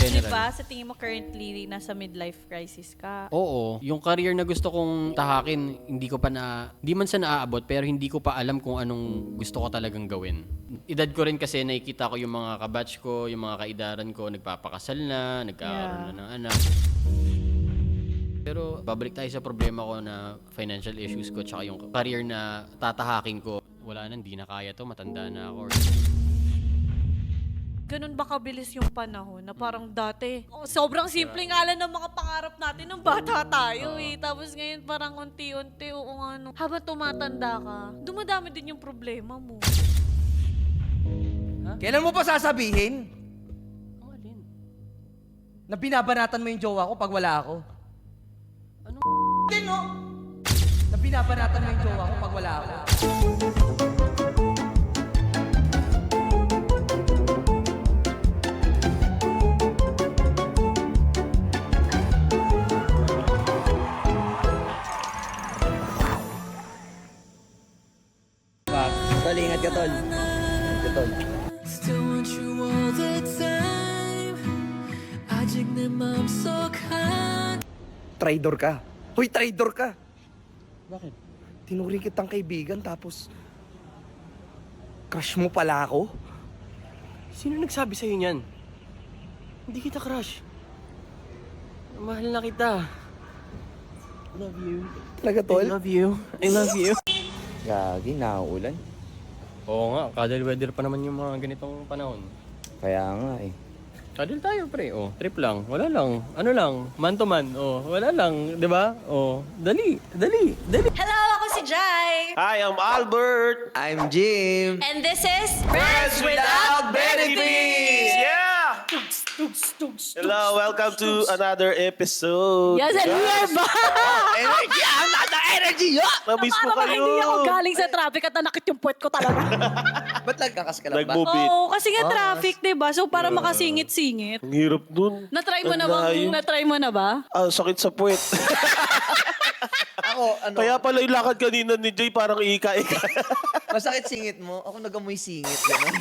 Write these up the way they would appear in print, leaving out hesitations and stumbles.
general. Diba, sa tingin mo currently nasa midlife crisis ka? Oo, yung career na gusto kong tahakin, hindi man sa naaabot, pero hindi ko pa alam kung anong gusto ko talagang gawin. Edad ko rin kasi nakikita ko yung mga kabatch ko, yung mga kaidaran ko, nagpapakasal na, nagkakaroon na ng anak. Pero babalik tayo sa problema ko na financial issues ko, tsaka yung career na tatahakin ko. Wala na, hindi na kaya to, matanda na ako. Ganun ba kabilis yung panahon na parang dati? Sobrang simple nga lang ng mga pangarap natin nung bata tayo eh. Tapos ngayon parang unti-unti, oo nga no. Habang tumatanda ka, dumadami din yung problema mo. Kailan mo pa sasabihin Ang alin? na binabanatan mo yung jowa ko pag wala ako? Ano? Din, no? Na binabanatan mo yung jowa ko pag wala ako? Tol, ingat ka, Tol. Ingat ka, Tol. Still want you all the time. 아직 내 맘속 한 Traidor ka. Hoy, traidor ka. Bakit? Tinuring kitang kaibigan tapos crush mo pala ako? Sino nagsabi sa'yo niyan? Hindi kita crush. Mahal na kita. Love you. Talaga, Tol? I love you. I love you. Gagi, nauulan. Oo nga, cuddle weather pa naman yung mga ganitong panahon. Kaya nga eh. Cuddle tayo, pre. Oh, trip lang. Wala lang. Ano lang, man to man. Oh, wala lang, 'di ba? Oh, dali. Hello, ako si Jai! Hi, I'm Albert. I'm Jim. And this is Friends Without Benefits! Yeah! Hello, welcome to another episode. Yes, and we are back! Energy! Ang nasa energy! Namiss ko Para kayo. hindi ako galing sa traffic at nanakit yung puwet ko talaga. Ba't nagkakas ka lang ba? Nag-move it. Oo, kasi nga traffic, diba? So para makasingit-singit. Ang hirap dun. Na-try mo Ang na ba? layo. Na-try mo na ba? Ah, sakit sa puwet. Ako, ano? Kaya pala yung lakad kanina ni Jay parang ika-ika. Masakit singit mo. Ako nagamoy singit. Gano'n.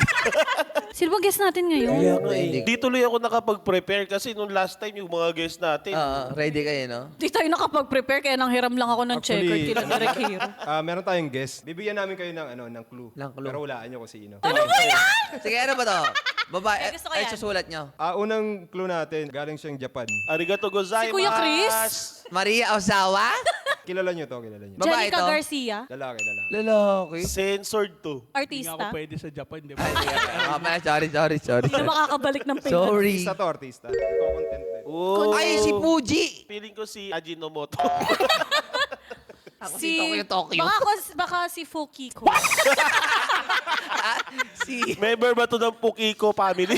Sino ba guest natin ngayon? Kaya nga Ready. Di tuloy ako nakapag-prepare kasi nung last time yung mga guests natin. Ready kayo, no? Di tayo nakapag-prepare kaya nang hiram lang ako ng checker kila Direk Hero. Meron tayong guest. Bibigyan namin kayo ng clue. Ng clue. Pero walaan nyo kung sino. Ano ba yan? Sige, ano ba to? Babae. Ay, gusto ko Ay, yan. susulat nyo. Unang clue natin, galing siyang Japan. Arigato gozaimasu. Si Kuya Chris? Maria Ozawa? Kilala nyo to, kilala nyo. Babae Jenica to? Garcia, Lalaki. Lalaki. Censored to. artista. Pwede sa Japan, di ba? Sorry. Hindi na makakabalik ng Pinas. Sorry. Artista to, artista. Iko-content din. Oh. Ay, si Fuji. Feeling ko si Ajinomoto. Ako si Tokyo. Baka si Fukiko. Si... Member ba to ng Pukiko family?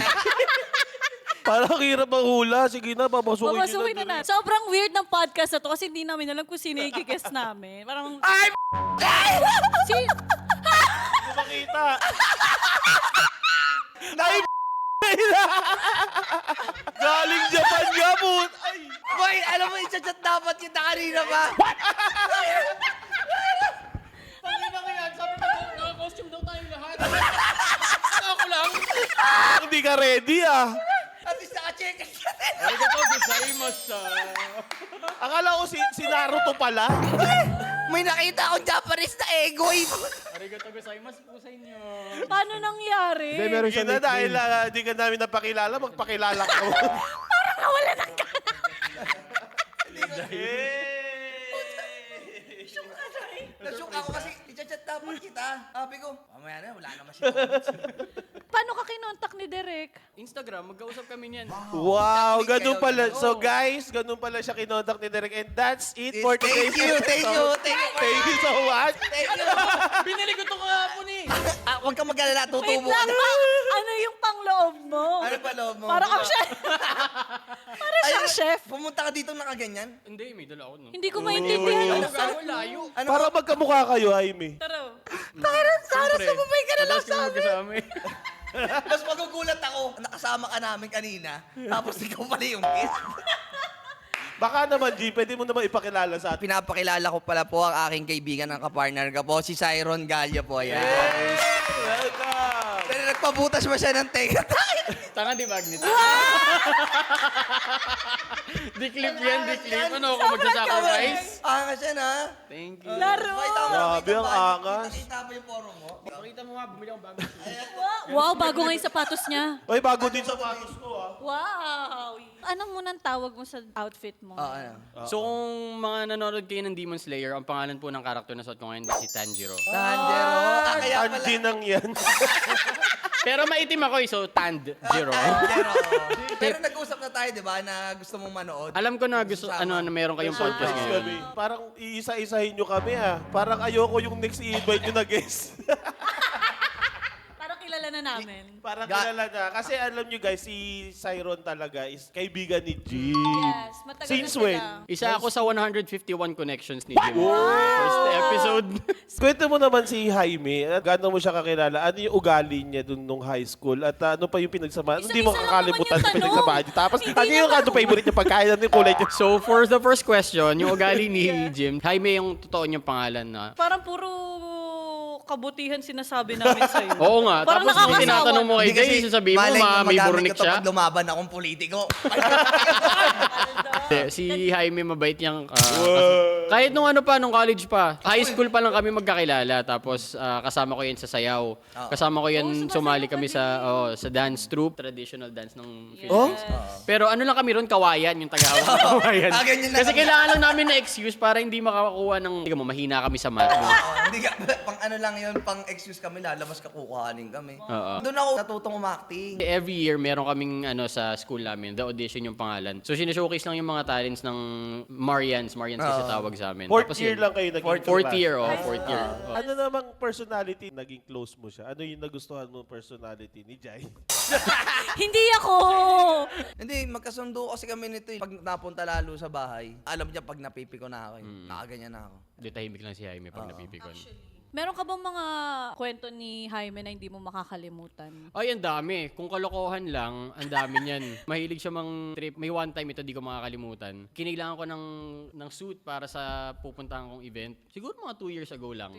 Parang hirap ang hula. Sige na, papasukin Papasukin na natin. Sobrang weird ng podcast na to kasi hindi namin alam kung sino yung guest namin. Parang... Ay! Si... Hindi makita. Ay, galing Japan nga po. Ay, Boy, alam mo, i-chat dapat kita kanina pa. hindi ka ready ah. At least naka-check. Akala ko si Naruto pala. May nakita akong Japanese na egoy. Paano nangyari? Hindi, meron Sige siyang na dahil nickname. hindi ka namin napakilala, magpakilala ka mo. Nashook ako kasi i-chat dapat kita. Sabi ko, mamaya na, wala naman siya. Paano ka kinontak ni Derek? Instagram, magkausap kami niyan. Wow, ganun pala. Oo. So guys, ganun pala siya kinontak ni Derek. And that's it for today's Thank you. Thank you so much. Thank you. Binili ko to kahapon eh. Huwag kang mag-alala, Wait tutubo lang, ka. ano yung pangloob mo? Ano pa loob mo? Parang ang chef. Parang siyang chef. Pumunta ka dito nakaganyan? Hindi, may dala ako no. Hindi ko maintindihan. Ano layo? Ano Para magkamukha kayo, Jaime. Tara. Sana sumabay ka na lang sa amin. Kasama eh. Mas magugulat ako, nakasama ka namin kanina, tapos ikaw pala yung guest. Baka naman, G, pwede mo naman ipakilala sa atin. Pinapakilala ko pala po ang aking kaibigan ng kapartner ko po, si Cyron Gallia po. Yan. Welcome! Pero nagpabutas ba siya ng tenga? Tanga di Bagnet. Di clip yan, di clip. Ano ako magsasacrifice? Angas yan, ha? Thank you. Laro! Grabe ang angas. Kita mo yung forum mo? Pakita mo nga, bumili akong bago. Wow, bago nga yung sapatos niya. Oy, bago din sa patos ko ah. Wow! Ano munang tawag mo sa outfit mo? Ano? So kung mga nanonood kayo ng Demon Slayer, ang pangalan po ng karakter na suot ko ngayon si Tanjiro. Tanjiro. Kaya pala. Tandi nang yan. Pero maitim ako so Tanjiro. Tanjiro. Pero nag-usap na tayo, di ba, na gusto mong manood. Alam ko na gusto, na meron kayong podcast Surprise ngayon. kami. Parang iisa-isahin nyo kami ah. Parang ayoko yung next i-invite nyo na guest. Parang kilala na namin. Parang kilala na. Kasi alam nyo guys, si Cyron talaga is kaibigan ni Jim. Yes, matagal Since na sila. when? Isa ako sa 151 connections ni Jim. First episode. Kwento mo naman si Jaime, at gaano mo siya kakilala? Ano yung ugali niya dun nung high school? At ano pa yung pinagsamahan? Isa-isa Hindi mo lang kakalimutan naman yung yung pinagsamahan niyo. Tapos Hindi ano yung naman. ano favorite niya pagkain? Ano yung kulay niya? So for the first question, yung ugali ni Jim, Jaime yung totoo niyang pangalan na. Parang puro kabutihan sinasabi namin sa'yo. Oo nga. Parang Tapos kung nakakasawa. tinatanong mo kay Hindi Jay, sasabihin mo, malay nyo may magamit burnik ko to siya. pag lumaban akong politiko. Hindi, si Jaime mabait niyang kahit nung ano pa, nung college pa. High school pa lang kami magkakilala. Tapos kasama ko yan sa sayaw. Kasama ko yan, sumali kami sa dance troupe. Traditional dance ng Philippines. Pero ano lang kami ron, kawayan, yung tagahawak ng kawayan. Ganyan lang Kasi kami. kailangan lang namin na excuse para hindi makakuha ng, hindi mo, mahina kami sa math. Hindi ka, pang ano lang yun, pang excuse kami, lalabas ka kukuhanin kami. Oo. Doon ako natutong umacting. Every year, meron kaming sa school namin, The Audition yung pangalan. So, sinishowcase lang yung mga talents ng Marians kasi tawag sa amin. Fourth Tapos year yun, lang kayo naging Fourth class. year, fourth year. Ano namang personality naging close mo siya? Ano yung nagustuhan mo personality ni Jai? Hindi ako! Hindi, magkasundo kasi kami nito eh. Pag napunta lalo sa bahay, alam niya pag napipiko na ako eh. Nakaganyan na ako. Di tahimik lang si Jaime pag napipikon. Meron ka bang mga kwento ni Jaime na hindi mo makakalimutan? Ay, ang dami. Kung kalokohan lang, ang dami niyan. Mahilig siya mang trip. May one time ito, di ko makakalimutan. Kinailangan ko ng suit para sa pupuntahan kong event. Siguro mga 2 years ago lang.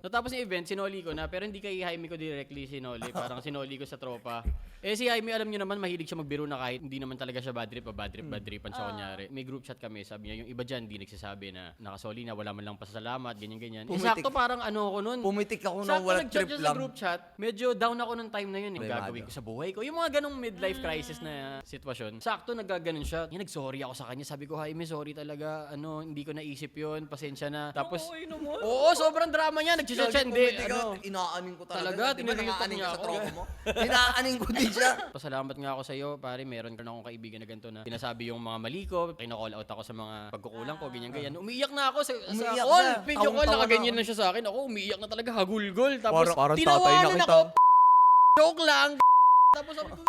Natapos yung event, sinoli ko na. Pero hindi kay Jaime ko directly sinoli. Parang sinoli ko sa tropa. Eh si Jaime, alam niyo naman, mahilig siya magbiro na kahit hindi naman talaga siya bad tripan siya kunyari. May group chat kami, sabi niya, yung iba dyan, di nagsasabi na nakasoli na, wala man lang pasasalamat, ganyan-ganyan. Pumitik. Sakto parang ano ako nun. Pumitik ako na Sakto wala nag-chat trip siya lang. sa group chat. Medyo down ako nung time na yun. May Gagawin ko sa buhay ko. Yung mga ganong midlife crisis na sitwasyon. Sakto nagaganon siya. Yung nag-sorry ako sa kanya. Sabi ko, Jaime, sorry talaga. Hindi ko naisip yun. Pasensya na. Tapos, oo, sobrang drama niya. Nag-chat siya. Hindi, Pumitik ako, inaanin ko talaga. Talaga, Di ba tiniritan nakaanin niya ka sa ako. tropa mo? Inaanin ko din siya. Pasalamat nga ako sa iyo, pare. Meron ka na akong kaibigan na ganito na sinasabi yung mga mali ko. Kina-call out ako sa mga pagkukulang ko, ganyan-ganyan. Umiiyak na ako sa Umiiyak call. na. Video call, Tawang-tawa nakaganyan na na siya sa akin. Ako, umiiyak na talaga. Hagulgol. Tapos, Parang tatay na tinawanan kita. ako. Joke lang. Tapos sabi ko,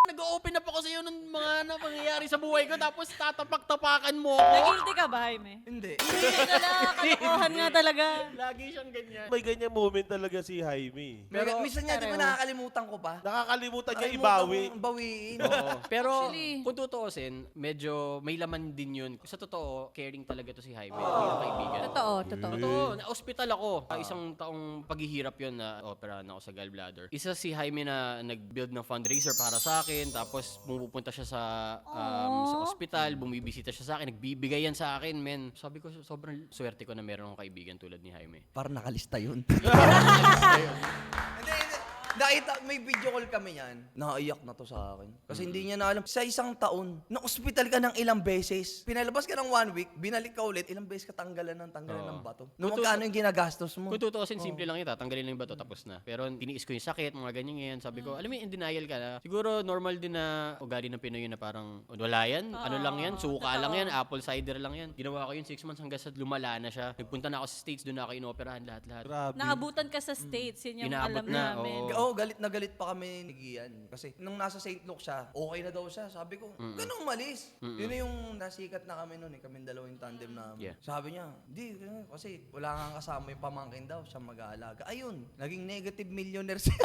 nag-open up ako sa iyo ng mga pangyayari sa buhay ko. Tapos tatapak-tapakan mo ako. Nagilty ka ba, Jaime? Hindi. Hindi na kalokohan nga talaga. Lagi siyang ganyan. May ganyan moment talaga si Jaime. Pero minsan niya, di ba nakakalimutan ko pa? Nakakalimutan niya Nakalimutan ibawi. kong bawiin. Oo. Pero Actually. kung tutuusin, medyo may laman din yun. Sa totoo, caring talaga to si Jaime. Bilang kaibigan. Totoo, totoo. Totoo, na-hospital ako. Isang taong paghihirap yun na operahan ako sa gallbladder. Isa si Jaime na nag-build ng fundraiser para sa akin. Tapos pumupunta siya sa ospital, bumibisita siya sa akin. Nagbibigay yan sa akin, men. Sabi ko, sobrang swerte ko na meron akong kaibigan tulad ni Jaime. Parang nakalista yun. Hindi. Nakita, may video call kami yan. Naiyak na to sa akin. Kasi hindi niya na alam. Sa isang taon, na-hospital ka ng ilang beses. Pinalabas ka ng 1 week, binalik ka ulit, ilang beses ka tanggalan ng bato. Nung magkano yung ginagastos mo? Kung tutuusin, simple lang yun. Tanggalin lang yung bato, tapos na. Pero tiniis ko yung sakit, mga ganyan yan. Sabi ko, alam mo, in denial ka na. Siguro normal din na ugali ng Pinoy yun na parang, wala yan, ano lang yan, suka lang yan, apple cider lang yan. Ginawa ko yun 6 months hanggang sa lumala na siya. Nagpunta na ako sa States, doon na ako inoperahan lahat-lahat. Grabe. Naabutan ka sa States, yun yung Inaabot alam na, namin. oo. Oo, galit na galit pa kami ni Gian. Kasi nung nasa St. Luke siya, okay na daw siya. Sabi ko, ganun umalis. Yun na yung nasikat na kami noon eh. Kaming dalawang tandem namin. Yeah. Sabi niya, di, kasi wala nga kasama yung pamangkin daw. Siya mag-aalaga. Ayun, naging negative millionaire siya.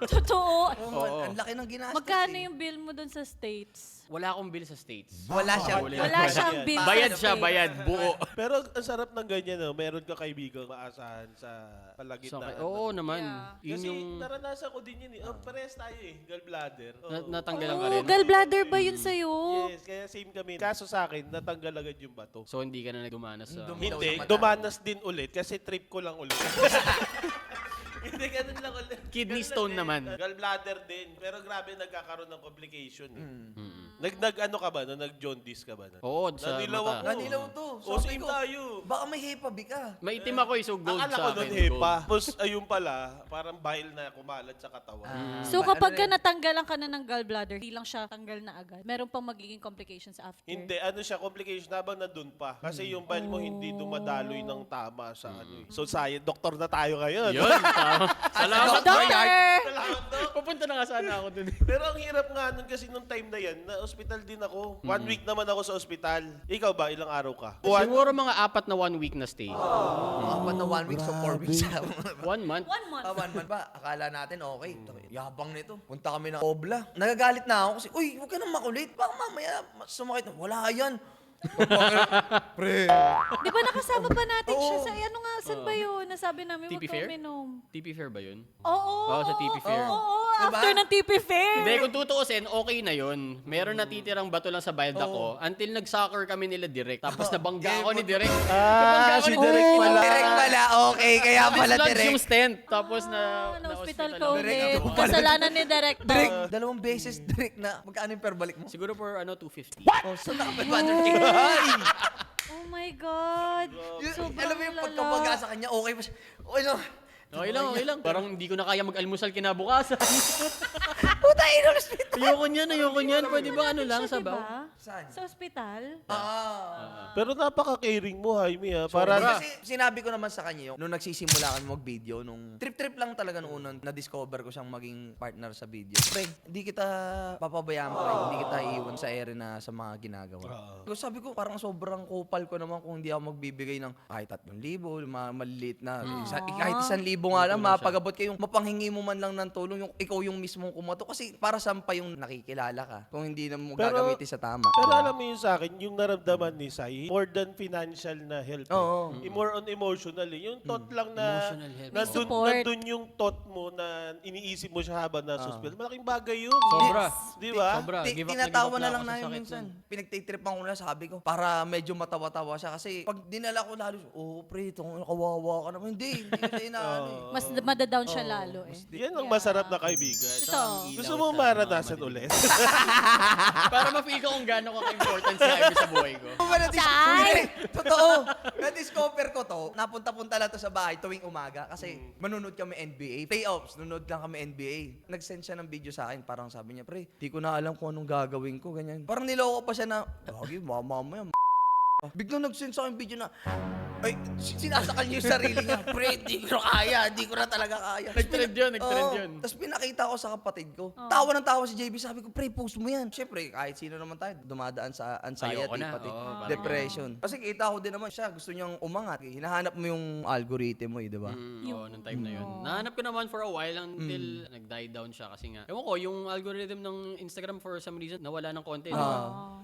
Totoo. Ang laki ng ginastos. Magkano eh. yung bill mo dun sa States? Wala akong bill sa States. Wala siyang... Wala siyang bill sa Bayad siya, States. bayad. Buo. Pero ang sarap ng ganyan, no? Meron ka kaibigang maasahan sa So, palagitnaan. oo naman. Yeah. Yun Kasi yung naranasan ko din yun eh. Oh, parehas tayo eh. Gallbladder. Oo. natanggalan ka Oh, rin. gallbladder ba yun sa'yo? Yes, kaya same kami. Kaso sa akin, natanggal agad yung bato. So hindi ka na nagdumanas sa... Hindi, dumanas din ulit kasi trip ko lang ulit. Hindi, ganun lang ulit. Kidney Ganun stone lang din. naman. Gallbladder din. Pero grabe, nagkakaroon ng complication eh. Nag-ano ka ba? Nag-jaundice ka ba? Oo, sa Nanilaw mata. ako. Nanilaw to. O, Sabi same ko, tayo. baka may hepa ka. Maitim ako so gold Akala sa ko akin. nun hepa. Tapos ayun pala, parang bile na kumalat sa katawan. So kapag ka natanggalan ka na ng gallbladder, hindi lang siya tanggal na agad. Meron pang magiging complications after. Hindi, ano siya, complication habang nandun pa. Kasi yung bile mo hindi dumadaloy ng tama sa ano eh. So, doktor na tayo ngayon. Yun, tama. Salamat, Doctor! Salamat, Dok. Pupunta na nga sana ako dun. Pero ang hirap nga nun kasi nung time na yan, na hospital din ako. 1 week naman ako sa ospital. Ikaw ba, ilang araw ka? Siguro mga 4 na 1 week na stay. Apat na 1 week so 4 weeks. 1 month. 1 month. 1 month ba? Akala natin okay. Yabang nito. Punta kami ng Obla. Nagagalit na ako kasi, uy, huwag ka nang makulit. Baka mamaya sumakit na. Wala yan. Pre. Di ba nakasama pa natin siya Oo. sa, ano nga, saan ba yun? Nasabi namin, TP huwag ka Fair? uminom. TP Fair ba yun? Oo. Oo, sa TP Fair. Oo, Diba? after ng TP Fair. Hindi, kung tutuusin, okay na yun. Meron natitirang bato lang sa bayad ako until nag-soccer kami nila direct. Tapos nabangga ako ni direct. Nabangga ako ni direct pala. Direct pala, okay. Kaya pala Dislodge yung direct. stent. Tapos na Na-hospital ka ako. ulit. ako. Kasalanan ni Direct. Direct. Dalawang beses direct na. Magkano yung perbalik mo? Siguro for 250. Oh, saan nakapag-budget ka? Oh my God. Alam mo yung lala. pagkabaga sa kanya, okay pa siya. Okay lang. Okay lang, okay lang. Parang hindi ko na kaya mag-almusal kinabukasan. Puta, in-hospital. Ayoko niyan. Pwede ba ano lang, Siya, sabaw? diba? Saan? Sa ospital? Pero napaka-caring mo, Jaime, ha? Para Kasi sinabi ko naman sa kanya yung nung nagsisimula kami mag-video, nung trip-trip lang talaga nung unang na-discover ko siyang maging partner sa video. Pre, hindi kita papabayaan pa, hindi kita iiwan sa ere na sa mga ginagawa. Sabi ko, parang sobrang kupal ko naman kung hindi ako magbibigay ng kahit 3,000, yung mga maliliit na. Kahit 1,000 nga lang, mapagabot kayong mapanghingi mo man lang ng tulong, yung ikaw yung mismong kumato. Kasi para saan pa yung nakikilala ka kung hindi na mo gagamitin sa tama. Pero alam mo yun sa akin, yung naramdaman ni Sai, more than financial na help. Oo. More on emotional eh. Yung thought lang na Emotional help. Support. nandun yung thought mo na iniisip mo siya habang nasa hospital. Malaking bagay yun. Sobra. Di ba? Sobra. Give up Tinatawa na ako lang sa namin sakit minsan. nun. Pinagtitripan ko na, sabi ko, para medyo matawa-tawa siya. Kasi pag dinala ko lalo, pre, itong kawawa ka naman. Hindi ko siya inaano eh. Mas madadown siya lalo eh. Yan ang masarap na kaibigan. Ito. Gusto mo maranasan ulit? Para ma-feel ko kung gaano ka-important si Jaime sa buhay ko. Hindi, totoo. Na-discover ko to, napunta-punta lang to sa bahay tuwing umaga kasi manunod kami NBA. Playoffs, nunod lang kami NBA. Nag-send siya ng video sa akin, parang sabi niya, pre, di ko na alam kung anong gagawin ko, ganyan. Parang niloko pa siya na, lagi, mamaya, biglang nag-send sa akin video na, ay, sinasakal niya yung sarili niya. Pre, di ko na kaya, di ko na talaga kaya. Nag-trend yun, nag-trend Oo. yun. Tapos pinakita ko sa kapatid ko. Tawa ng tawa si JB. Sabi ko, pre, post mo yan. Siyempre, kahit sino naman tayo, dumadaan sa anxiety, Ayoko na. pati Oo, parang- depression. Kasi kita ko din naman siya, gusto niyang umangat. Hinahanap mo yung algorithm mo, di ba? Oo, nung time na yun. Nahanap ko naman for a while until nag-die down siya kasi nga. Ewan ko, yung algorithm ng Instagram for some reason nawala ng content.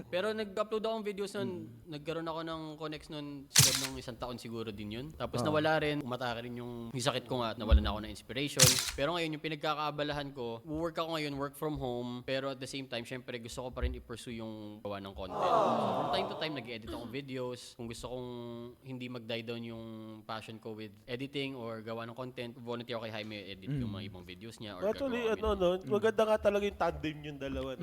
Pero nag-upload akong videos nun, nagkaroon ako ng connects nun sa loob ng 1 taon siguro din yun. Tapos nawala rin, umatake rin yung sakit ko nga at nawalan ako ng inspiration. Pero ngayon, yung pinagkakaabalahan ko, work ako ngayon, work from home, pero at the same time, syempre gusto ko pa rin i-pursue yung gawa ng content. So from time to time, nag-edit akong videos. Kung gusto kong hindi mag-die down yung passion ko with editing or gawa ng content, volunteer ako kay Jaime, edit yung mga ibang videos niya or Actually, gagawa kami maganda nga talaga yung tandem yung dalawa.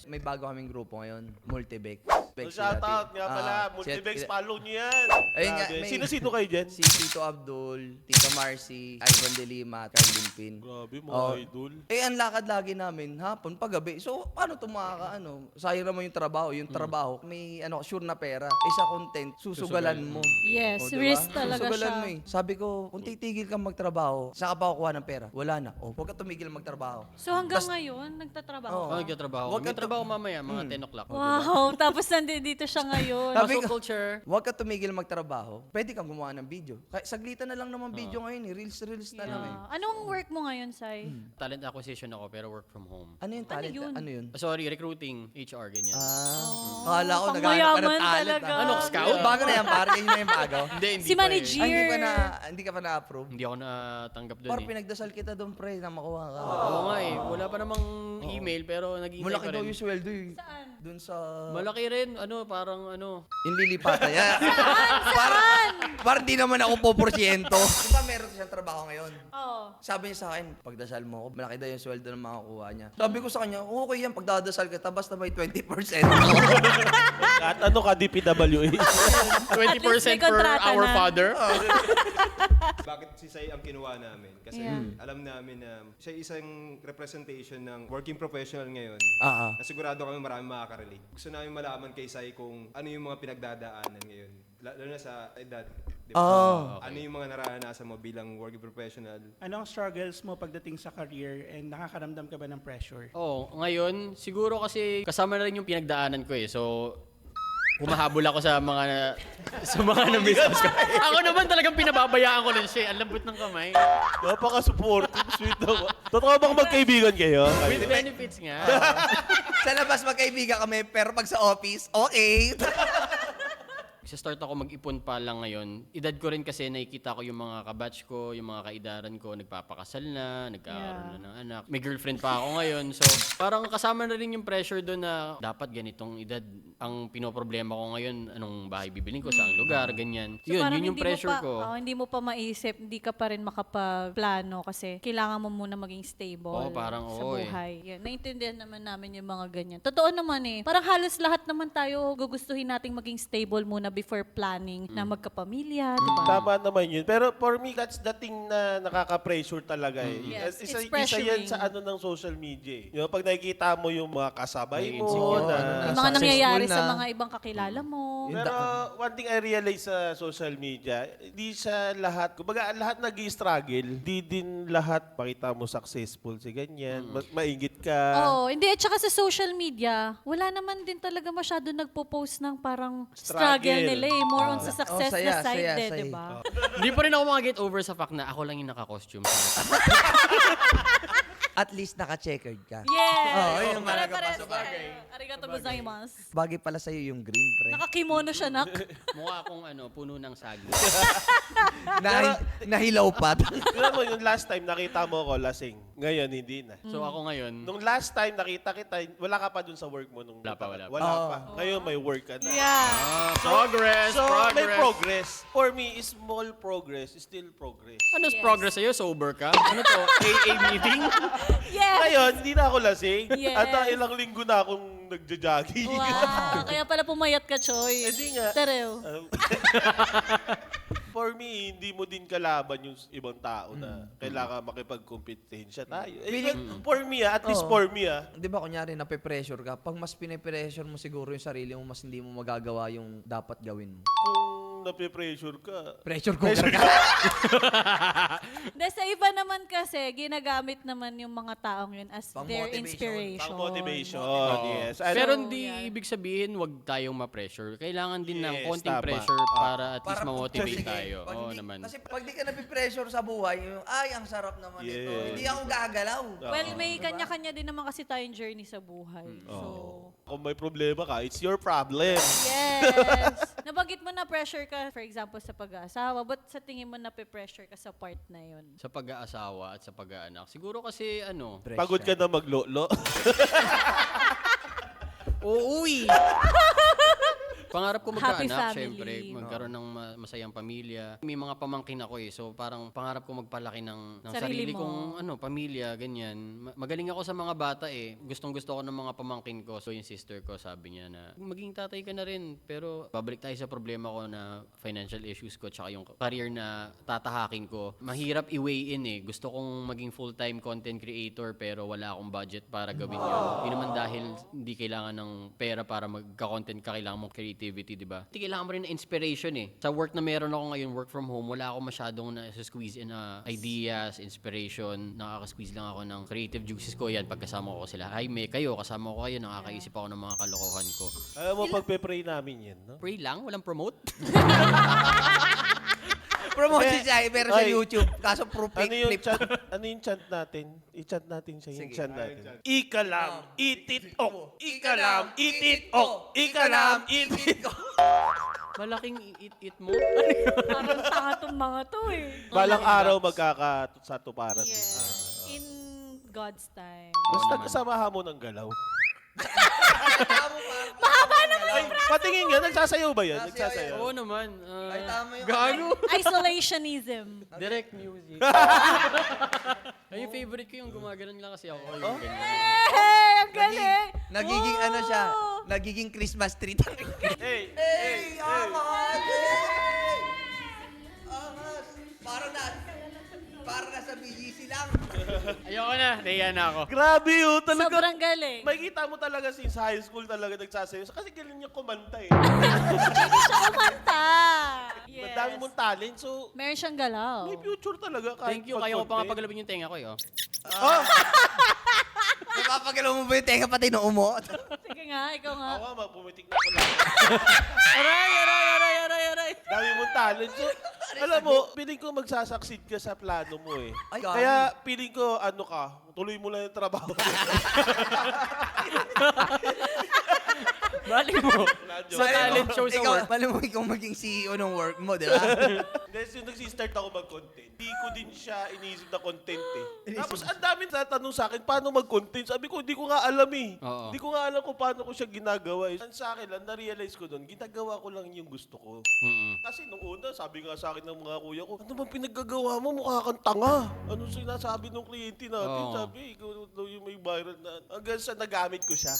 May bago kaming grupo ngayon, Multibex. So, shout out nga pala, Multibex, follow niyo yan. Ayun nga, Grabe. may- Sino-sino kayo dyan? Si Tito Abdul, Tita Marcy, Ivan De Lima, Carlin Pin. Grabe, mga Oh. idol. Ang lakad lagi namin, hapon, paggabi. So, paano ito makakaano? Sayang naman yung trabaho. Yung trabaho, may sure na pera. Sa content, susugalan mo. Yes, O, diba? risk talaga Susugalan siya. mo eh. Sabi ko, kung titigil kang magtrabaho, saan ka pa kukuha ng pera? Wala na. O, huwag ka tumigil magtrabaho. So hanggang ngayon, nagtatrabaho Oo. ka? nagtatrabaho. Wag May ka trabaho mamaya, mga 10 o'clock. Wow, tapos nandito siya ngayon. Sabi Hustle ko, culture. huwag ka tumigil magtrabaho pwede kang gumawa ng video. Kaya saglitan na lang naman video ngayon eh. Reels na lang eh. Anong work mo ngayon, Sai? Talent acquisition ako pero work from home. Ano yung talent? yun? Ano yun? Sorry, recruiting, HR, ganyan. Kala ko naghahanap ka ng pangmayaman talent. talaga. Ano, scout? Bago na yan, pare. Yun na yung bago. Hindi Si pa eh. manager. Hindi ka pa na-approve. Hindi ako natanggap doon Par, eh. pinagdasal kita doon, pre, na makuha ka. Oo nga eh. Wala pa namang email pero naghihintay Malaki pa daw rin. yung sweldo eh. Saan? Doon sa... Malaki rin. Parang Yung lilipatan. Parang di naman ako poporsyento. Di ba meron siyang trabaho ngayon? Oo. Sabi niya sa akin, pagdasal mo ako, malaki daw yung sweldo na makakuha niya. Sabi ko sa kanya, okay yan, pagdadasal kita, basta may 20%. At ano ka, DPWH? 20% At least may per kontrata our na. father. Bakit si Sai ang kinuha namin? Kasi alam namin na siya isang representation ng working professional ngayon. Na sigurado kami marami makaka-relate. Gusto namin malaman kay Sai kung ano yung mga pinagdadaanan ngayon. Lalo na sa edad. Di ba? Ano yung mga naranasan mo bilang working professional? Anong struggles mo pagdating sa career and nakakaramdam ka ba ng pressure? Oo, ngayon, siguro kasi kasama na rin yung pinagdaanan ko eh. So, humahabol ako sa mga na-miss ko. Ako naman talagang pinababayaan ko lang siya. Ang lambot ng kamay. Napaka-supportive, sweet naman. Totoo bang magkaibigan kayo? With benefits nga. Sa labas magkaibigan kami, pero pag sa office, okay. Start ako mag-ipon pa lang ngayon. Edad ko rin kasi nakikita ko yung mga kabatch ko, yung mga kaidaran ko, nagpapakasal na, nagkakaroon na ng anak. May girlfriend pa ako ngayon. So, parang kasama na rin yung pressure doon na dapat ganitong edad. Ang pinoproblema ko ngayon, anong bahay bibiling ko, saang lugar, ganyan. So, Yun, parang yun yung hindi mo pressure pa- ko. hindi mo pa maisip, hindi ka pa rin makapagplano kasi kailangan mo muna maging stable Oo, parang sa oo eh. buhay. Yan. Naintindihan naman namin yung mga ganyan. Totoo naman eh. Parang halos lahat naman tayo gugustuhin nating maging stable muna before planning na magkapamilya, di ba? Tama naman yun. Pero for me, that's the thing na nakaka-pressure talaga eh. Yes, isa, it's isa yan pressuring. sa ano ng social media eh. Yung pag nakikita mo yung mga kasabay May mo, insecure, na, ano na. Yung mga successful nangyayari sa na. mga ibang kakilala mo. Pero one thing I realize sa social media, di sa lahat, kumbaga lahat nag-struggle, di din lahat pakita mo successful si ganyan, maingit ka. Oo, hindi. At saka sa social media, wala naman din talaga masyado nagpo-post ng parang struggle nila eh. More on sa success saya, na side saya, eh, saya. di ba? Hindi pa rin ako makaget over sa fact na ako lang yung naka-costume. At least naka-checkered ka. Yes! Oo, yun yung Pare-pares malaga pa sa tayo. Arigato gozaimasu. Bagay pala sa'yo yung green, pre. Nakakimono siya, nak. Mukha akong puno ng saging. Nahilaw pa. Alam mo, yung last time nakita mo ako lasing. Ngayon, hindi na. So ako ngayon, Nung last time nakita kita, wala ka pa dun sa work mo. Nung Wala pa, wala pa. Wala pa. Ngayon may work ka na. Yeah. progress, So, progress. may progress. For me, small progress is still progress. Anong progress sa'yo? Sober ka? Ano to? AA meeting? Yes! Ngayon, hindi na ako lasing. Yes. At ilang linggo na akong nagja-jogging. Wow. Kaya pala pumayat ka, Choy. Hindi nga. Terew. For me, hindi mo din kalaban yung ibang tao na kailangan makipag-competition tayo. For me, at least for me, Di ba, kunyari, nape-pressure ka. Pag mas pinipressure mo siguro yung sarili mo, mas hindi mo magagawa yung dapat gawin mo. kung nape-pressure ka, Pressure cooker ka. Dahil sa iba naman kasi, ginagamit naman yung mga taong yun as Pang their motivation. inspiration. pang motivation. Yes. Pero Ano, hindi ibig sabihin wag tayong ma-pressure. Kailangan din ng Yes, konting tama. pressure para at least Para ma-motivate sige, tayo. pag Oo hindi- naman. Kasi pag di ka napipressure sa buhay, yung, ay, ang sarap naman ito. Yes. Hindi ako gagalaw. Well, may kanya-kanya din naman kasi tayong journey sa buhay. So, kung may problema ka, it's your problem. yes. Nabanggit mo na pressure ka, for example, sa pag-aasawa. But sa tingin mo nape-pressure ka sa part na yun? Sa pag-aasawa at sa pag-aanak. Siguro kasi Pagod ka na maglolo. uuwi. Pangarap ko Happy magkaanak, family. syempre. Magkaroon ng masayang pamilya. May mga pamangkin ako eh. So parang pangarap ko magpalaki ng sarili Sarili mo. kong pamilya, ganyan. Magaling ako sa mga bata eh. Gustong-gusto ko ng mga pamangkin ko. So yung sister ko sabi niya na, maging tatay ka na rin. Pero babalik tayo sa problema ko na financial issues ko tsaka yung career na tatahakin ko. Mahirap i-weigh in eh. Gusto kong maging full-time content creator pero wala akong budget para gawin yun. Yun naman dahil hindi kailangan ng pera para magka-content ka, kailangan mong creativity creativity, di ba? Kailangan mo rin ng inspiration eh. Sa work na meron ako ngayon, work from home, wala ako masyadong na-squeeze in ideas, inspiration. Nakaka-squeeze lang ako ng creative juices ko. Yan, pagkasama ko sila. Jaime, kayo, kasama ko kayo, nakakaisip ako ng mga kalokohan ko. Alam mo, pagpe-pray namin yan, no? Pray lang, walang promote. Promote si Jai, pero sa Ay. YouTube. Kaso proof Ano yung clip. chant, ano yung chant natin? I-chant natin siya, yung Sige. chant natin. Ikalam, itit-ok. Ikalam, itit-ok. Ikalam, itit-ok. Malaking it mo. Parang tanga tong mga to eh. Balang araw magkakatuparan. Yes. In God's time. Basta kasamahan mo ng galaw. Mahaba naman Ay, patingin nga, nagsasayaw ba yan? Nagsasayaw. Oo naman. Ay, tama yun. Gago. Isolationism. Direct music. Ay, yung favorite ko yung gumaganon lang kasi ako. Yung ganyan. Hey, ang galing! Nagiging ano siya, nagiging Christmas tree. Hey, Hey, angas! Hey! Angas! Para na sa BGC lang. Ayoko na, nahiya na ako. grabe yun. Talaga. Sobrang galing. Makikita mo talaga since high school talaga nagsasayaw. Kasi galing niya kumanta eh. Hindi siya kumanta. Yes. Madami mong talent. So, Meron siyang galaw. may future talaga. Kahit Thank you, kaya ko pa nga pag-content. pagalabin yung tenga ko eh. Oh. Napapagalaw mo ba yung tenga pati noo mo? Sige nga, ikaw nga. Ako nga, pumitik na ko lang. Aray! Dami mong talent. So, alam mo, piling ko magsasucceed ka sa plano mo eh. Ay, Kaya piling ko, ano ka, tuloy mo lang yung trabaho. Balik mo. Sa talent show sa work. Alam mo, ikaw maging CEO ng work mo, di ba? Dahil yung nagsistart ako mag-content, hindi ko din siya iniisip na content eh. Tapos ang daming tatanong sa akin, paano mag-content? Sabi ko, hindi ko nga alam eh. Oo. Hindi ko nga alam kung paano ko siya ginagawa eh. Sa akin lang, na-realize ko doon, ginagawa ko lang yung gusto ko. Kasi nung una, sabi nga sa akin ng mga kuya ko, ano bang pinaggagawa mo? Mukha kang tanga. Ano sinasabi ng kliyente natin? Oo. Sabi, ikaw daw yung may viral na. Hanggang sa nagamit ko siya.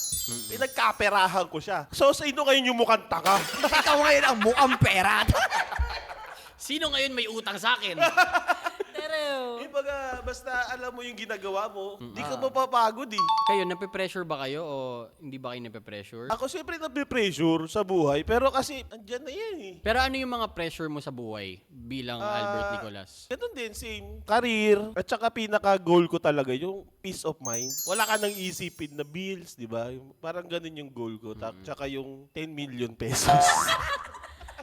Pinagkaperahan ko siya. So, sino ngayon yung mukhang tanga? Ikaw ngayon ang mukhang pera. Sino ngayon may utang sa akin? Pero, Ibaga, basta alam mo yung ginagawa mo, di ka mapapagod eh. Kayo, nape-pressure ba kayo o hindi ba kayo nape-pressure? Ako siyempre nape-pressure sa buhay, pero kasi andyan na yan eh. Pero ano yung mga pressure mo sa buhay bilang Albert Nicolas? Ganun din, same. Career, at saka pinaka-goal ko talaga, yung peace of mind. Wala ka nang isipin na bills, di ba? Parang ganun yung goal ko. Tsaka yung 10 million pesos.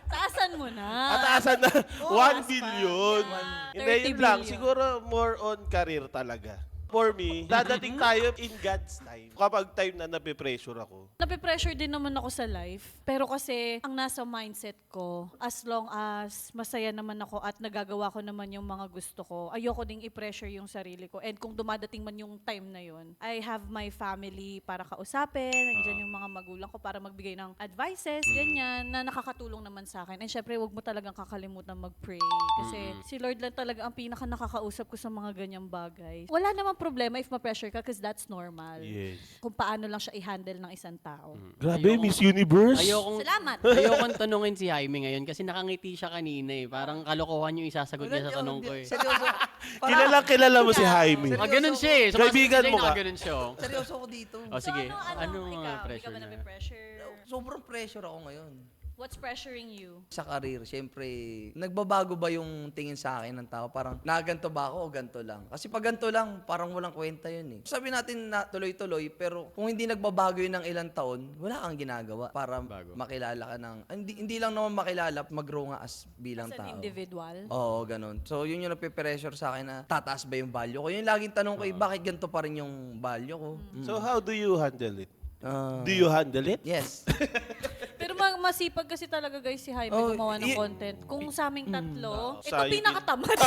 taasan mo na. Ataasan na, 1 taas pa. billion. Yeah. Hindi, 30 yun lang. billion. Siguro more on career talaga. For me, dadating tayo in God's time. Kapag time na nape-pressure ako. Nape-pressure din naman ako sa life. Pero kasi, ang nasa mindset ko, as long as masaya naman ako at nagagawa ko naman yung mga gusto ko, ayoko ding i-pressure yung sarili ko. And kung dumadating man yung time na yun, I have my family para kausapin, nandiyan yung mga magulang ko para magbigay ng advices, ganyan, na nakakatulong naman sa akin. And syempre, wag mo talagang kakalimutan mag-pray. Kasi si Lord lang talaga ang pinaka nakakausap ko sa mga ganyang bagay. Wala namang problema if ma-pressure ka because that's normal. Yes. Kung paano lang siya i-handle ng isang tao. Grabe, Miss Universe. Ayokong Salamat! tanungin si Jaime ngayon kasi nakangiti siya kanina eh. Parang kalokohan yung isasagot niya sa tanong ko eh. Seryoso. Kilala mo si Jaime. Ganun siya eh. Kaibigan mo ka? Ganun siya. Oh. Seryoso ako dito. Oh, sige. Ano Anong mga ikaw? pressure Hindi ka ba na? nape-pressure? Sobrang pressure ako ngayon. What's pressuring you? Sa career, syempre, nagbabago ba yung tingin sa akin ng tao? Parang, naganto ba ako o ganto lang? Kasi pag ganto lang, parang walang kwenta yun eh. Sabi natin na tuloy-tuloy, pero kung hindi nagbabago yun ng ilang taon, wala kang ginagawa para Bago. makilala ka ng... Hindi lang naman makilala, mag-grow nga as bilang As an tao. individual? Oo, ganun. So, yun yung nape-pressure sa akin na tataas ba yung value ko. Yung laging tanong ko, bakit ganito pa rin yung value ko? So how do you handle it? Ah, Do you handle it? yes. Pero masipag kasi talaga guys si Jaime Oh, gumawa ng content. Kung sa aming tatlo, ito Sayang din. pinakatamad.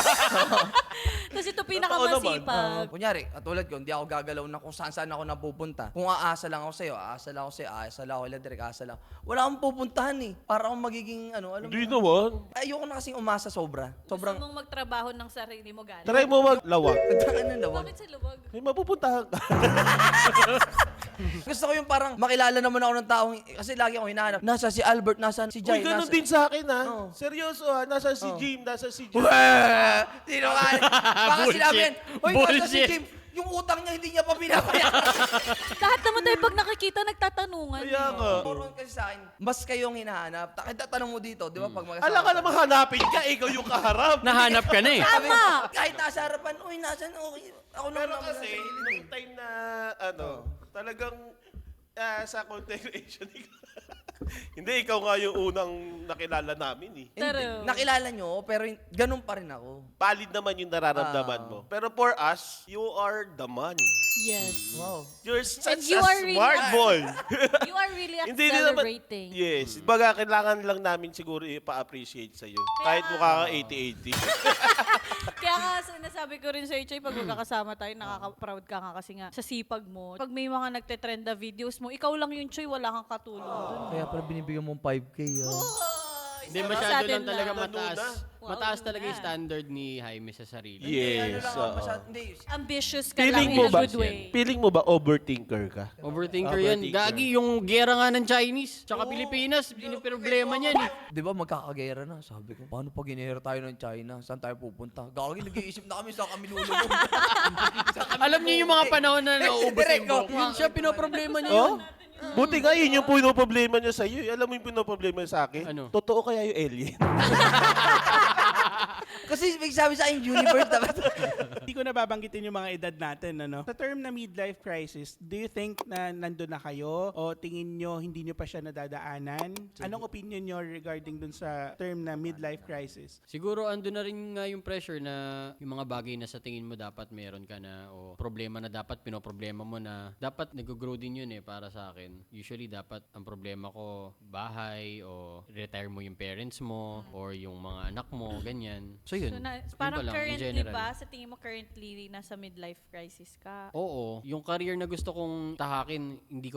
Tapos ito pinakamasipag. Kunyari, katulad ko, hindi ako gagalaw na kung saan ako napupunta. Kung aasa lang ako sa'yo, aasa lang ako sa'yo, aasa lang ako kay Derek, aasa lang. Wala akong pupuntahan eh. Para akong magiging, alam mo. Hindi naman. Ayoko na kasing umasa sobra. Gusto Sobrang, mong magtrabaho ng sarili mo gano'n. Try mo maglawag. ano na wag. Bakit sa luwag? May mapupuntahan ka. Gusto ko yung parang makilala naman ako ng taong, kasi lagi ako hinahanap. Nasa si Albert, nasa si Uy, Jai, ganun nasa... din sa akin ha. Oo. Seryoso ha. Nasa si Jim, nasa si Jim. Weh! Sino ka? Baka Bullshit. sinabi yan, uy, nasa si Bullshit. Jim, yung utang niya hindi niya pa binabayaran. Lahat naman tayo pag nakikita, nagtatanungan. Kaya nga. Moron kasi sa akin, mas kayong hinahanap. Tatanong mo dito, di ba, pag magkasama. Alam ka naman hanapin ka, ikaw yung kaharap. Nahanap ka na eh. Sabi, Tama. kahit nasa harapan, uy, nasan, okay. Ako Pero naman kasi, nung time na, talagang sa content creation, hindi, ikaw nga yung unang nakilala namin eh. Pero- Nakilala nyo, pero ganun pa rin ako. Valid naman yung nararamdaman mo. Pero for us, you are the man. Yes. Wow. You're such you a are really- smart boy. You are really Hindi din naman- accelerating. Yes. Baga, kailangan lang namin siguro i-pa-appreciate sa'yo. Kahit mukha ka 80-80. Kaya nga, nasabi ko rin sa Ichay, pag magkakasama tayo, nakaka-proud ka nga kasi nga sa sipag mo. Pag may mga nagte-trend na videos mo, ikaw lang yung Choy, wala kang katulong dun. Kaya pala binibigyan mong 5K, Hindi, Sa masyado atin lang talaga lang. mataas. Wow, Mataas yun talaga na. yung standard ni Jaime sa sarili. Yes. Ambitious ka Feeling lang mo in a ba, good way. feeling mo ba overthinker ka? Overthinker yan. Gagi, yung gera nga ng Chinese, tsaka Pilipinas, problema niyan eh. Di ba magkakagera na? Sabi ko, paano pag ginera tayo ng China? Saan tayo pupunta? Gagi, nag-iisip na kami saan kami lulubog. Alam niyo yung mga panahon na nauubos Direct, yung buhok. oh. Yun siya, pinoproblema niya Oh? yun. Buti nga yun yung pinoproblema niya sa'yo. Alam mo yung pinoproblema niya sa akin? Ano? Totoo kaya yung alien? Kasi may sabi sa akin, universe dapat. Hindi ko nababanggitin yung mga edad natin, ano? Sa term na midlife crisis, do you think na nandun na kayo? O tingin nyo hindi nyo pa siya nadadaanan? Anong opinion nyo regarding dun sa term na midlife crisis? Siguro ando na rin nga yung pressure na yung mga bagay na sa tingin mo dapat meron ka na o problema na dapat pinoproblema mo na dapat nag-grow din yun eh para sa akin. Usually dapat ang problema ko bahay o retire mo yung parents mo or yung mga anak mo, ganyan. So yun. So, Yun parang pa lang, in currently general. ba, sa tingin mo currently nasa midlife crisis ka? Oo, yung career na gusto kong tahakin, hindi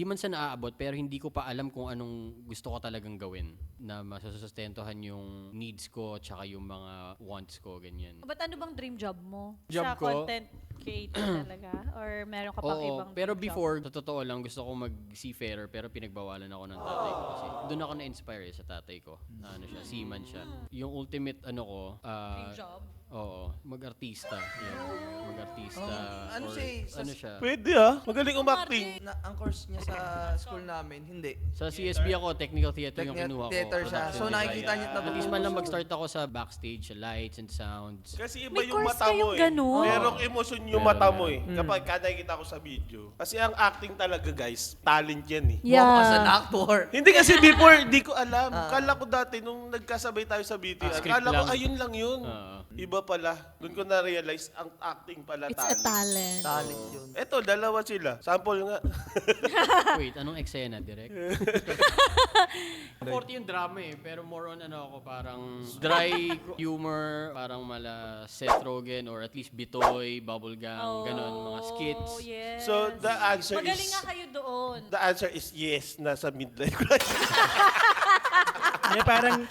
man sa naaabot, pero hindi ko pa alam kung anong gusto ko talagang gawin na masusustentuhan yung needs ko tsaka yung mga wants ko, ganyan. Ba't ano bang dream job mo? Job sa ko? content creator talaga? Or meron ka pang Oo, ibang pero dream job? before, sa totoo lang, gusto ko mag-seafarer pero pinagbawalan ako ng tatay ko kasi doon ako na-inspire sa tatay ko. Na ano siya, seaman siya. Yung ultimate Dream job? oo, mag-artista. Yan, mag-artista. Ano or siya, ano siya? Pwede ah. Magaling umacting. Ang course niya sa school namin, hindi. Sa CSB ako, technical theater yung Technical kinuha ko. theater siya. production So design. nakikita niyo na At least man lang mag-start ako sa backstage, sa lights and sounds. Kasi iba May yung course mata mo kayong eh. ganun? Merong emosyon yung mata mo eh. Kapag nakikita ko sa video. Kasi ang acting talaga guys, talent yan eh. Wow, as an actor. Hindi kasi before, di ko alam. Kala ko dati nung nagkasabay tayo sa video, Script kala ko lang. ayun lang yun. Iba pala. Doon ko na-realize, ang acting pala It's a talent. Talent yun. Eto, dalawa sila. Sample nga. Wait, anong eksena, direct? 40 yung drama eh, pero more on ano ako, parang dry humor, parang mala Seth Rogen or at least Bitoy, Bubblegum, ganon, mga skits. Oh, yes. So, the answer Magaling is... nga kayo doon. The answer is yes, nasa midlife crisis.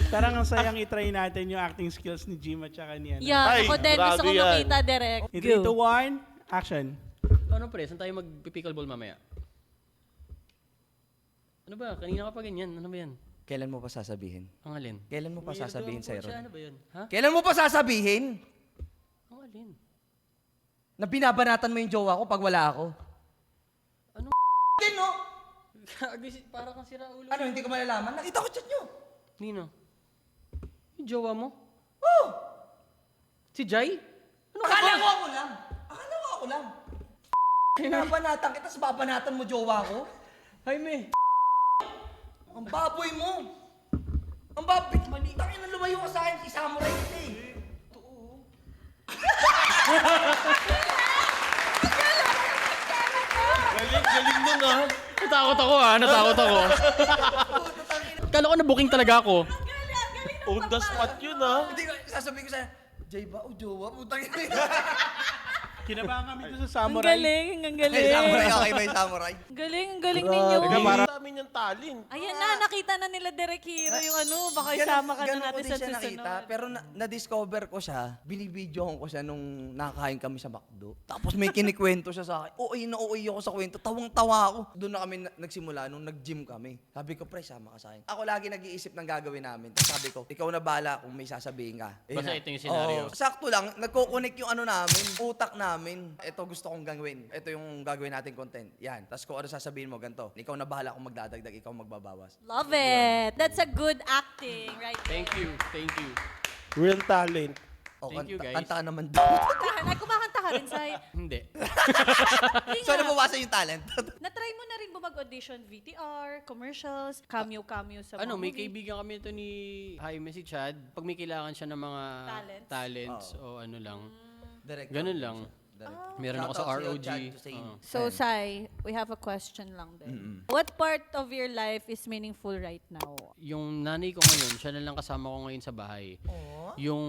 Parang ang sayang itry natin yung acting skills ni Jim at saka ni ano. Yeah, Ay, ako din. Gusto grabe ko yan. makita direct. In 3, 2, 1, action. Ano pre, saan tayo mag-pickleball mamaya? Ano ba? Kanina ka pa ganyan. Ano ba yan? Kailan mo pa sasabihin? Ang alin? Kailan mo pa sasabihin sa Ano ba yun? Ha? Kailan mo pa sasabihin? Ang alin? Na binabanatan mo yung jowa ko pag wala ako? Ano? Din, no? Para kang sira ulo. Ano, hindi ko malalaman? Nakita ko chat nyo. Nino? Yung jowa mo? Oh! Si Jai? Ano ka Akala ba? ko ako lang. Akala ko ako lang. Binabanatan kita, tapos babanatan mo jowa ko? Jaime! Ang baboy mo! Ang baboy! Tangin na lumayo ka sa akin, si Samurai kita eh. Galing nun ah. Natakot ako natakot ako. Kala ko na booking talaga ako. On the spot yun ah. Hindi ko, sasabihin ko sa'yo, Jay ba o jowa? Putang ina. Kinabahan kami doon sa Ang samurai. galing, ang galing. Samurai, okay ba yung samurai? Galing, ang galing ninyo. Parang dami niyang talent. Ayan na, nakita na nila Derek Hero yung ano, baka isama ka na Ganun ko natin din sa siya nakita, susunod. pero na-discover ko siya, binibidyohan ko siya nung nakakain kami sa McDo. Tapos may kinikwento siya sa akin. OA na OA ako sa kwento. Tawang-tawa ako. Doon na kami nagsimula nung nag-gym kami. Sabi ko, pre, sama ka sa akin. Ako lagi nag-iisip ng gagawin namin. Tapos sabi ko, ikaw na bala kung may sasabihin ka. Basta na. ito yung scenario. Oo. Sakto lang, nagko-connect yung ano namin, utak namin. namin. Ito gusto kong gawin. Ito yung gagawin natin content. Yan. Tapos kung ano sasabihin mo, ganito. Ikaw na bahala kung magdadagdag, ikaw magbabawas. Love it. That's a good acting right there. Thank you. Real talent. O, Thank you, guys. Kanta naman daw. Kantahan. Ay, kumakanta ka rin, Sai. Hindi. So, nabawasan yung talent. Na-try mo na rin ba mag-audition VTR, commercials, cameo sa mga May movie? kaibigan kami ito ni Jaime, si Chad. Pag may kailangan siya ng mga talents o ano lang, Direct. ganun lang. Meron ako sa Shoutout sa'yo, ROG. Chad Hussein. Oo. So, Sai, we have a question lang din. What part of your life is meaningful right now? Yung nanay ko ngayon, siya na lang kasama ko ngayon sa bahay. Yung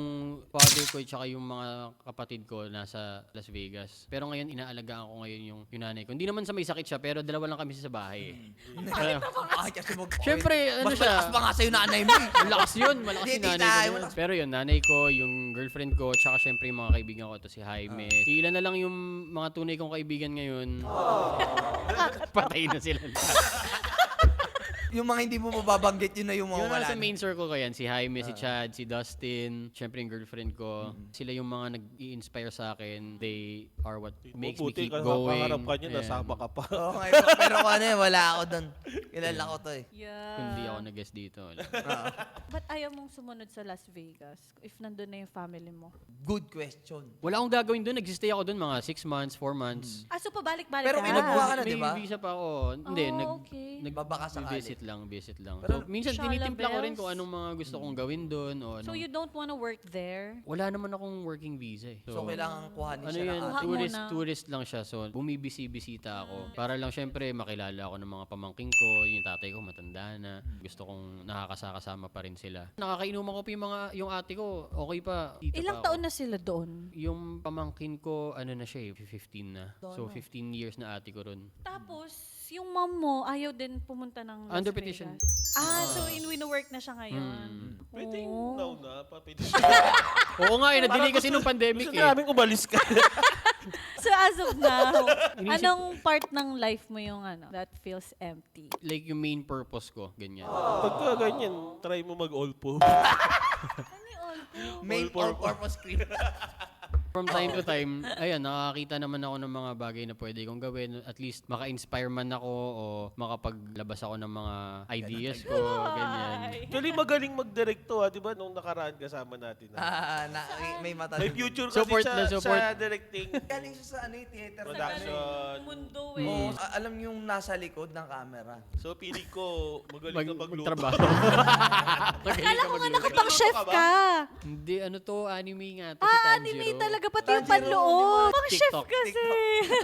father ko at saka yung mga kapatid ko nasa Las Vegas. Pero ngayon, inaalagaan ko ngayon yung nanay ko. Hindi naman sa may sakit siya, pero dalawa lang kami sa bahay. Kasi Siyempre, ano mas siya? malakas pa nga sa'yo nanay mo eh. Malakas yun, malakas Hindi, yung nanay tita, ko. malakas. Pero yun, nanay ko, yung girlfriend ko, tsaka syempre yung mga kaibigan ko, to si Jaime. Ilan na lang yung mga tunay kong kaibigan ngayon. Patay na sila. Yung mga hindi mo mababanggit, yun na yung mga Yung wala. nasa main circle ko yan, si Jaime, si Chad, si Dustin, syempre yung girlfriend ko. Sila yung mga nag-i-inspire sa akin. They are what makes me Mabuti keep ka going. kaharap ka niya, And nasama ka pa. Oo nga, pero ano wala ako doon. Kilala ko to eh. Yeah. Kung di ako nag-guest dito. wala. Ba't ayaw mong sumunod sa Las Vegas if nandun na yung family mo? Good question. Wala akong gagawin doon. Nag-stay ako doon mga 6 months, 4 months. Ah, so pabalik-balik Pero ka? pinagbuha ka na, May di ba? visa pa ako. Hindi, okay. Babaka sakali. visit lang. So, minsan Shala tinitimpla ko rin bells. kung anong mga gusto kong gawin doon o ano. So you don't wanna work there? Wala naman akong working visa eh. So, kailangan kuhanin ano siya yun, ng Kuha tourist, muna. tourist lang siya. So, bumibisi-bisita ako. Para lang syempre makilala ako ng mga pamangking ko. Yung tatay ko matanda na. Gusto kong nakakasama pa rin sila. Nakakainuman ko pa yung ate ko. Okay pa. Tita Ilang pa taon ako. na sila doon? Yung pamangkin ko, ano na siya eh, 15 na. So, 15 years na ate ko ron. Tapos, yung mom mo, ayaw din pumunta ng Las Under Vegas. petition. So wino-work na siya ngayon. Pwede Oh. now na, pwede. Oo nga eh, na-delay kasi nung pandemic Gusto eh. namin umalis ka. So as of now, anong part ng life mo yung that feels empty? Like yung main purpose ko, ganyan. Pagka ganyan, try mo mag-all-po. main all-purpose cream. From time to time, ayan, nakakita naman ako ng mga bagay na pwede kong gawin. At least maka-inspire man ako o makapaglabas ako ng mga ideas ko, ganyan. Actually, magaling mag-direct to, di ba? Nung nakaraan kasama natin. May mata. May future kasi Support sa, na support. sa directing. Galing siya sa theater. Production. Mundo Oo, alam yung nasa likod ng camera. So, piling ko, magaling ka magluto. Magtrabaho. Akala ko nga nakapang-chef ka. Hindi, ano to, anime nga to, si Tanjiro. Anime talaga, pati yung Tanjiro, panloob. di ba? Pang-chef TikTok. kasi.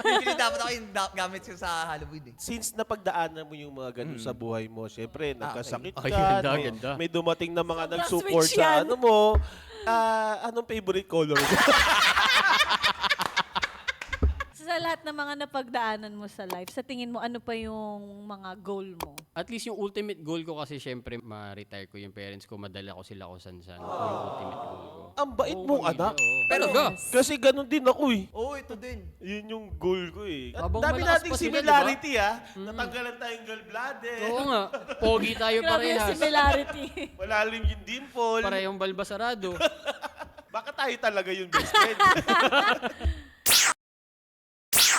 Hindi dapat ako yung gamit ko sa Halloween eh. Since napagdaanan mo yung mga ganun sa buhay mo, syempre, nagkasakit ka, Ay, ganda, may, ganda. may dumating na mga Sobrang nag-support switch yan. sa ano mo. Anong favorite color mo? Sa lahat ng mga napagdaanan mo sa life, sa tingin mo, ano pa yung mga goal mo? At least yung ultimate goal ko kasi syempre ma-retire ko yung parents ko, madala ko sila kung san-san. Yung ultimate goal ko. Ang bait Oo, mong pamilya, anak. oo. Pero, Kasi ganun din ako eh. oo, ito din. Yun yung goal ko eh. At Habang dami malakas nating pa sila, similarity Natanggalan tayong gallbladder. Oo nga, pogi tayo Grabe yung parehas. similarity. Malalim yung dimple. Parehong balbasarado. Baka tayo talaga yung best friend.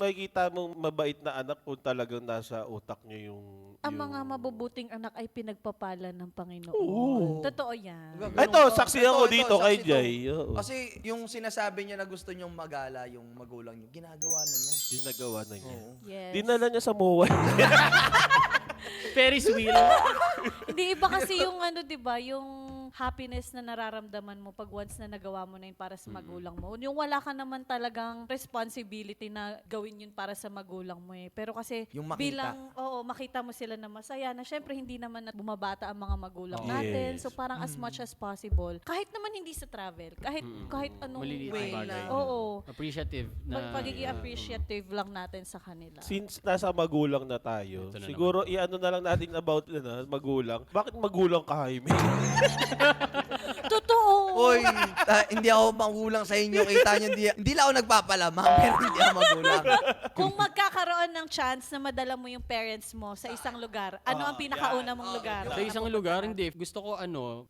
Makikita mong mabait na anak kung talagang nasa utak niyo yung... Ang mga mabubuting anak ay pinagpapala ng Panginoon. Oo. Totoo yan. Ito, saksi ako dito kay saksi Jay. to. Oo. Kasi yung sinasabi niya na gusto niyong magala, yung magulang niyo, ginagawa na niya. Ginagawa na niya. Yes. Dinala niya sa MOA. Ferris wheel. Hindi iba kasi yung 'di ba, yung happiness na nararamdaman mo pag once na nagawa mo na yun para sa magulang mo. Yung wala ka naman talagang responsibility na gawin yun para sa magulang mo eh. Pero kasi Yung makita. bilang, makita mo sila na masaya na syempre hindi naman na bumabata ang mga magulang Oo. natin. Yes. So parang as much as possible, kahit naman hindi sa travel, kahit anong Maliliit way. na bagay. Oo. Appreciative na. Pagiging appreciative lang natin sa kanila. Since nasa magulang na tayo, Ito na siguro i-ano na lang natin about magulang. Bakit magulang ka, Jaime? Totoo. Hoy, hindi ako magulang sa inyo. Kita niyo, hindi lang ako nagpapalamang, pero hindi ako magulang. Kung magkakaroon ng chance na madala mo yung parents mo sa isang lugar, ano ang pinakauna mong lugar? Sa isang lugar, hindi. Gusto ko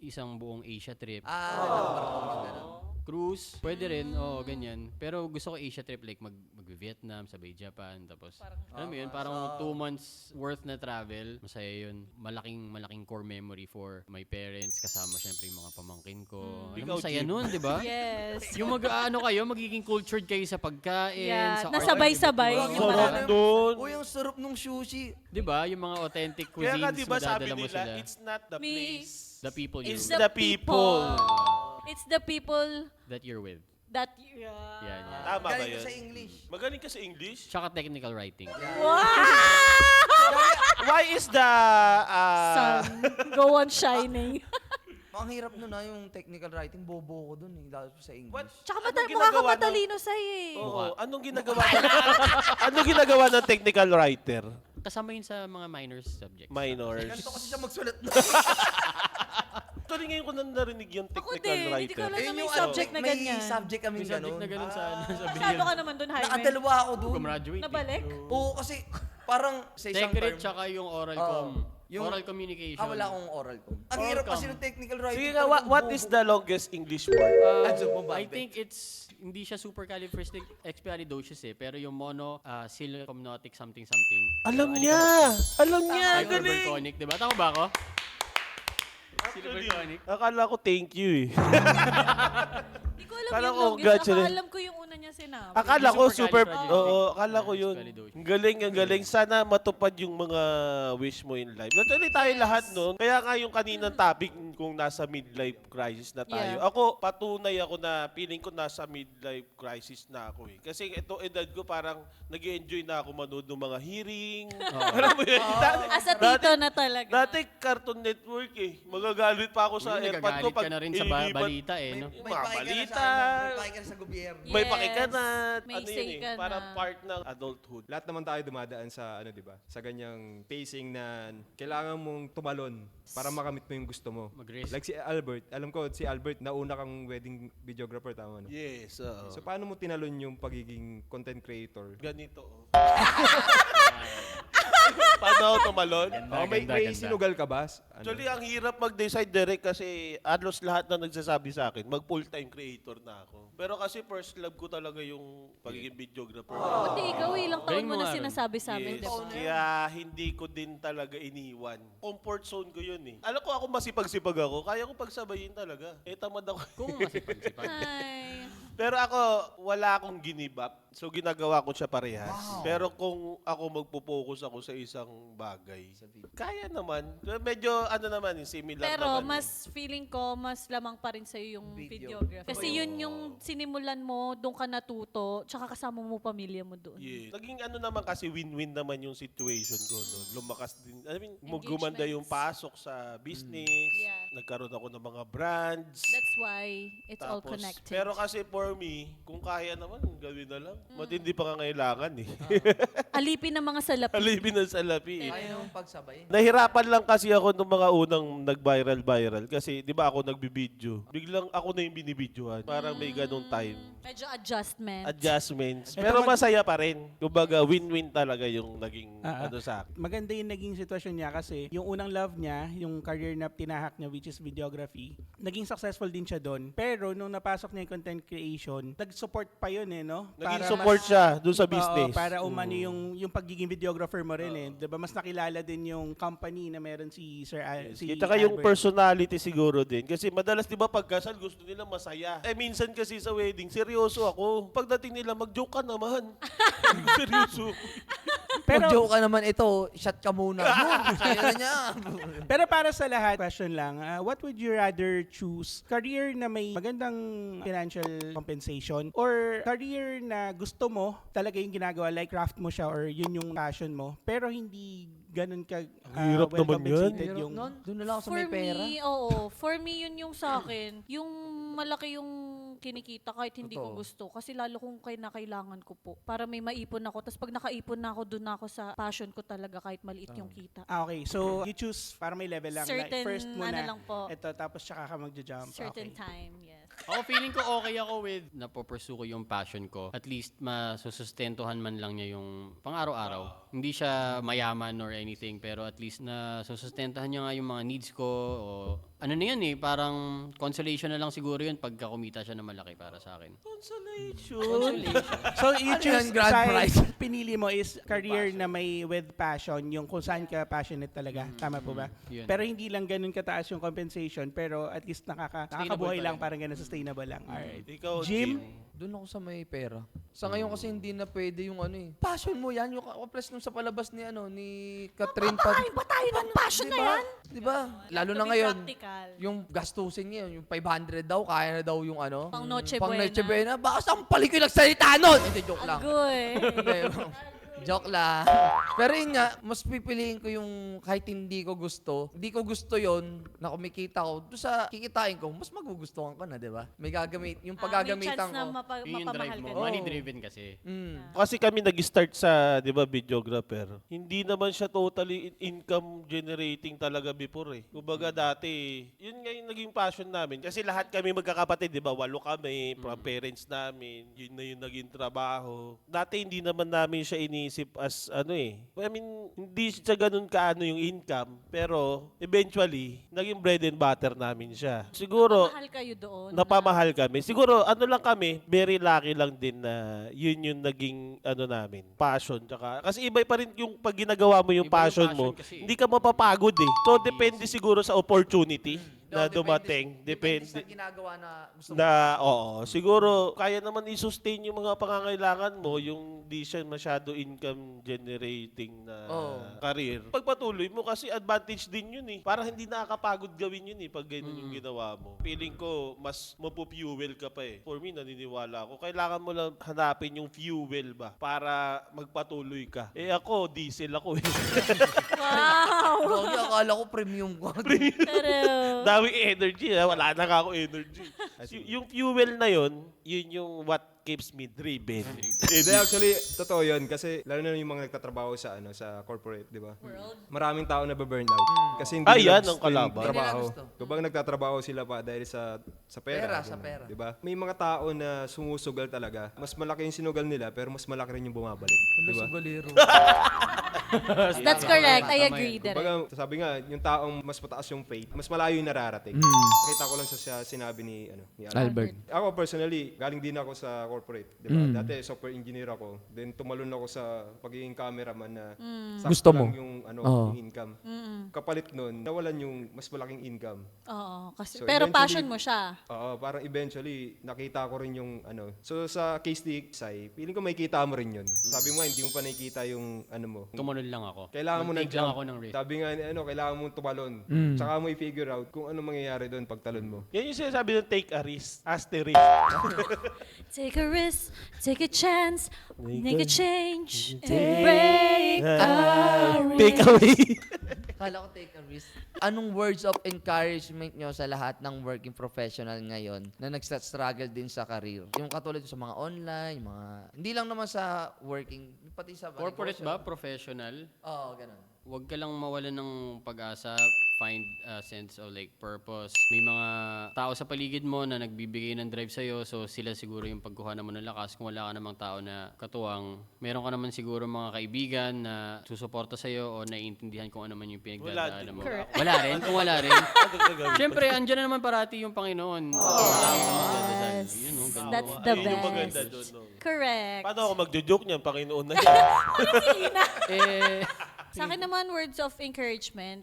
isang buong Asia trip. Number 2 yung gano'n. Cruise, pwede rin, ganyan. Pero gusto ko Asia trip, like mag-Vietnam, sabay Japan, tapos, alam mo yun, parang 2 months worth na travel. Masaya yun. Malaking core memory for my parents, kasama syempre yung mga pamangkin ko. Alam mo, masaya nun, di ba? Yes. Yung kayo, magiging cultured kayo sa pagkain, Yeah, sa nasabay-sabay. art. Yung Sarap mga- doon. Uy, ang sarap ng sushi. Di ba? Yung mga authentic Kaya cuisines, nga diba sabi madadala mo nila, sila. it's not the Me- place. The people It's you're the people. It's the people that you're with. that Yan. Tama ba Galing yun? ko sa English. Magaling ka sa English? Tsaka technical writing. Why is the... Sun, go on shining. Ang hirap nun yung technical writing, bobo ko dun lalo sa English. What? Tsaka Anong mukha ka ginagawa ng- matalino sa'yo eh. Oo. Anong ginagawa anong ginagawa ng technical writer? Kasama yun sa mga minors subjects. Minors. Ganito kasi siya magsulat na. Actually, ngayon ko na narinig yung Ako technical din, hindi ko writer. alam na may yung subject na may ganyan. subject kami May subject ganun. na ganun sa sa Masyado ka naman dun, Jaime. Nakadalawa ako dun. Gumraduate. Nabalik? Oo, kasi parang sa isang Secret term. tsaka yung oral Oo. com. Yung- Oral communication. Wala akong oral ko. Ang Oral hirap kasi com. ng technical writing. Sige nga, what is the longest English word? Adso mo ba? I think hindi siya supercalifragisticexpialidocious pero yung monosyllabic something. Alam niya! Alam niya! Galing! Silverconic, di ba? Tama ba ako? Actually, Silverconic. akala ko thank you eh. Hindi ko alam Kala yung ko, longest. congratulations. Alam ko yung una niya sinabi. Akala ko super... Supercalifragistic- Oo, akala ko yun. Expialidocious. Ang galing. Sana matupad yung mga wish mo in life. Natuloy tayo lahat nun. Kaya nga yung kaninang topic kung nasa midlife crisis na tayo. Yeah. Ako, patunay ako na feeling ko nasa midlife crisis na ako eh. Kasi ito edad ko parang nag-enjoy na ako manood ng mga hearing. Alam mo yun? As a tito na talaga. Dati Cartoon Network eh. Magagalit pa ako sa Uy, airpod ko nagagalit ka na rin sa ililipat- balita May Mga pakika na balita. may pakika na sa gobyerno. May Yes. pakikanat. May Ano say yun eh. ka Parang na. part ng adulthood. Lahat naman tayo dumadaan sa di ba? Sa ganyang pacing na kailangan mong tumalon para makamit mo yung gusto mo. Mag-risk. Like si Albert, alam ko si Albert nauna kang wedding videographer tama no? Yes, oo. So paano mo tinalon yung pagiging content creator? Ganito. Oh. Paano ako tumalon? May sinugal ka ba? Actually, ang hirap mag-decide direct kasi halos lahat na nagsasabi sa akin, mag full-time creator na ako. Pero kasi first love ko talaga yung pagiging videographer. Pati ikaw, ilang taon Galing mo mo na nga rin. sinasabi sa amin, Yes, di ba? kaya hindi ko din talaga iniwan. Comfort zone ko yun eh. Alam ko ako masipag-sipag ako, kaya ko pagsabayin talaga. Tamad ako. Kung masipag-sipag. Ay. Pero ako, wala akong ginib up. So ginagawa ko siya parehas. Pero kung ako magpo-focus ako sa isang bagay, kaya naman. Medyo naman, similar Pero naman. mas feeling ko, mas lamang pa rin sa'yo yung videography. Kasi yun yung sinimulan mo, doon ka natuto, tsaka kasama mo pamilya mo doon. Yeah. Naging naman kasi win-win naman yung situation ko doon. Lumakas din. I mean, gumanda yung Engagements. pasok sa business. Yeah. Nagkaroon ako ng mga brands. That's why it's all Tapos, connected. Pero kasi for me, kung kaya naman, gawin na lang. Matindi pa kailangan eh. Alipin ng mga salapi. Alipin ng salapi eh. Ayaw mong pagsabay. Nahirapan lang kasi ako nung mga unang nag-viral kasi di ba ako nagbibideo. Biglang ako na yung binibidyohan. Parang may ganong time. Medyo adjustment. Adjustments. Pero masaya pa rin. Kumbaga, win-win talaga yung naging sa akin. Maganda yung naging sitwasyon niya kasi yung unang love niya, yung career na tinahak niya which is videography, naging successful din siya doon. Pero nung napasok niya yung content creation, nag-support pa yun no? Naging Para support mas- siya doon sa Oo, business. para umano yung pagiging videographer mo rin 'Di ba? Mas nakilala din yung company na meron si Sir si Tsaka yung Albert. personality siguro din. Kasi madalas di ba pagkasal gusto nila masaya. Minsan kasi sa wedding, seryoso ako. Pagdating nila, mag-joke ka naman. Seryoso. Pero joke ka naman ito, shot ka muna. Sa'yo na niya. Pero para sa lahat, question lang, what would you rather choose? Career na may magandang financial compensation or career na gusto mo, talaga yung ginagawa, like craft mo siya or yun yung passion mo, pero hindi ganun ka Hirap well naman compensated Pero yung... doon na lang ako sa For may pera. me, For me, yun yung sa akin. Yung malaki yung kinikita kahit hindi ko Totoo. gusto. Kasi lalo kung kailangan ko po. Para may maipon ako. Tapos pag nakaipon na ako, doon na ako sa passion ko talaga kahit maliit yung kita. Okay, so you choose para may level lang. Certain, like first muna, ano lang po. ito, tapos tsaka ka magja-jump. Certain Okay. time, yes. Ako feeling ko okay ako with napopursue ko yung passion ko. At least masusustentuhan man lang niya yung pang-araw-araw. Hindi siya mayaman or anything, pero at least na susustentuhan niya nga yung mga needs ko. O, ano na yan parang consolation na lang siguro yun pagka kumita siya na malaki para sa akin. Consolation. So, you Ano choose yan, grand Sai, prize? pinili mo is career na may with passion, yung kung saan ka passionate talaga. Tama po ba? Yun. Pero hindi lang ganun kataas yung compensation, pero at least nakakabuhay pa lang, rin. parang ganun, sustainable lang. Alright. Ikaw, Jim? Doon ako sa may pera. Sa ngayon kasi hindi na pwede yung passion mo yan, yung plus nung sa palabas ni ni Catherine Ay, ba tayo ng passion na yan? Di ba? Lalo To na be ngayon, practical. yung gastusin ngayon, yung 500 daw, kaya na daw yung Pang Noche Pang Buena. Noche Buena. Baka sampalik ko yung nagsalita nun! Hindi, joke lang. Agoy. Hindi, joke lang. Pero yun nga, mas pipiliin ko yung kahit hindi ko gusto yon na kumikita ko, doon sa kikitain ko, mas magugustuhan ko na, di ba? May gagamit, yung May paggagamitan chance na ko. Yun yung mapamahal drive ka. mo. Money-driven kasi. Kasi kami nag-start sa, di ba, videographer. Hindi naman siya totally income generating talaga before Kumbaga dati, yun nga yung naging passion namin. Kasi lahat kami magkakapatid, di ba? 8 kami, from parents namin. Yun na yung naging trabaho. Dati hindi naman namin siya inisip as I mean, hindi siya ganun kaano yung income. Pero eventually, naging bread and butter namin siya. Siguro, Mahal kayo doon. napamahal kami. Siguro, lang kami, very lucky lang din na yun yung naging, namin, passion. Kasi iba pa rin yung pag ginagawa mo yung Iba yung passion passion mo, kasi. hindi ka mapapagod So, depende siguro sa opportunity na No, dumating. Depende sa ginagawa na gusto mo. Oo. Siguro, kaya naman i-sustain yung mga pangangailangan mo, yung di siya masyado income generating na career. Pagpatuloy mo kasi advantage din yun Parang hindi nakakapagod gawin yun pag ganun yung ginawa mo. Feeling ko, mas mapufuel ka pa For me, naniniwala ako. Kailangan mo lang hanapin yung fuel ba para magpatuloy ka. Ako, diesel ako Wow. Gogi, akala ko premium ko. Pero, Daming energy wala na ako energy. Yung fuel na yun yung what keeps me driven. Hindi, actually, totoo yun. Kasi lalo na yung mga nagtatrabaho sa sa corporate, di ba? Maraming tao na burn out. Kasi hindi Yan nila ang gusto yung kalaban. trabaho. Hindi nila gusto. Kumbaga nagtatrabaho sila pa dahil sa pera. Sa ganun, pera. Di ba? May mga tao na sumusugal talaga. Mas malaki yung sinugal nila, pero mas malaki rin yung bumabalik. Di ba? Sugalero. that's correct. I agree, Derek. Kumbaga, sabi nga, yung taong mas mataas yung faith, mas malayo yung nararating. Nakita ko lang sa sinabi ni Albert. Ako personally, galing din ako sa corporate, di ba? Dati software engineer ako. Then tumalon ako sa pagiging cameraman na sakto Gusto mo? lang yung yung income. Kapalit nun, nawalan yung mas malaking income. Oo. Kasi, So, pero eventually- passion mo siya. Oo, parang eventually nakita ko rin yung So sa case ni Sai, feeling ko makikita mo rin yun. Sabi mo nga, hindi mo pa nakikita yung mo. Tumalon lang ako. Kailangan mo Mag-take lang ako ng risk. Sabi nga kailangan mo tumalon. Tsaka mo i-figure out kung ano mangyayari doon pag talon mo. Yan yung sinasabi ng take a risk, asterisk. Take a risk, take a chance, make a change, and break a Take away. Kala ko take a risk. Anong words of encouragement nyo sa lahat ng working professional ngayon na nagsa-struggle din sa career? Yung katulad sa mga online, hindi lang naman sa working, pati sa Corporate ba? Professional? Oo, ganun. Huwag ka lang mawalan ng pag-asa, find a sense of like purpose. May mga tao sa paligid mo na nagbibigay ng drive sa'yo, so sila siguro yung pagkuhanan mo ng lakas. Kung wala ka namang tao na katuwang, meron ka naman siguro mga kaibigan na susuporta sa'yo o naiintindihan kung ano man yung pinagdadaanan mo. Correct. Wala rin, kung wala rin. Siyempre, andyan na naman parati yung Panginoon. Yes. Yun, no, ganun. That's the Ayun yung maganda best. doon. No? Correct. Paano ako magjo-joke niyan? Panginoon na yan. Eh, Sa akin naman, words of encouragement,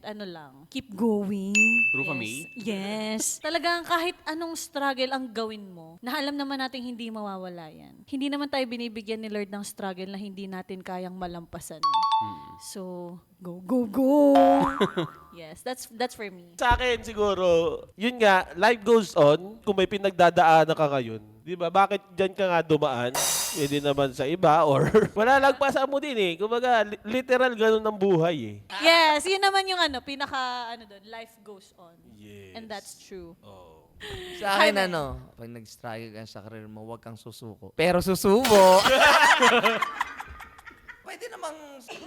keep going. Rufa Yes. May? Yes. Talagang kahit anong struggle ang gawin mo, na alam naman natin hindi mawawala yan. Hindi naman tayo binibigyan ni Lord ng struggle na hindi natin kayang malampasan. So, go, go, go! Yes, that's for me. Sa akin siguro, yun nga, life goes on. Kung may pinagdadaanan ka ngayon, di ba? Bakit dyan ka nga dumaan? Pwede naman sa iba or wala lagpasan mo din Kumbaga, literal ganun ang buhay Yes, yun naman yung pinaka, doon, life goes on. Yes. And that's true. Sa akin pag nag-struggle ka sa career mo, huwag kang susuko. Pero susubo! Pwede namang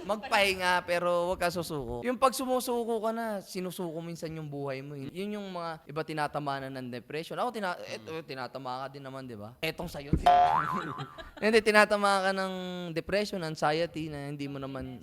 magpahinga, pero wag ka susuko. Yung pag sumusuko ka na, sinusuko minsan yung buhay mo. Yun yung mga iba tinatamaan na ng depression. Ako, tinatama ka din naman, di ba? Etong sa'yo. Hindi, tinatama ka ng depression, anxiety, na hindi mo naman,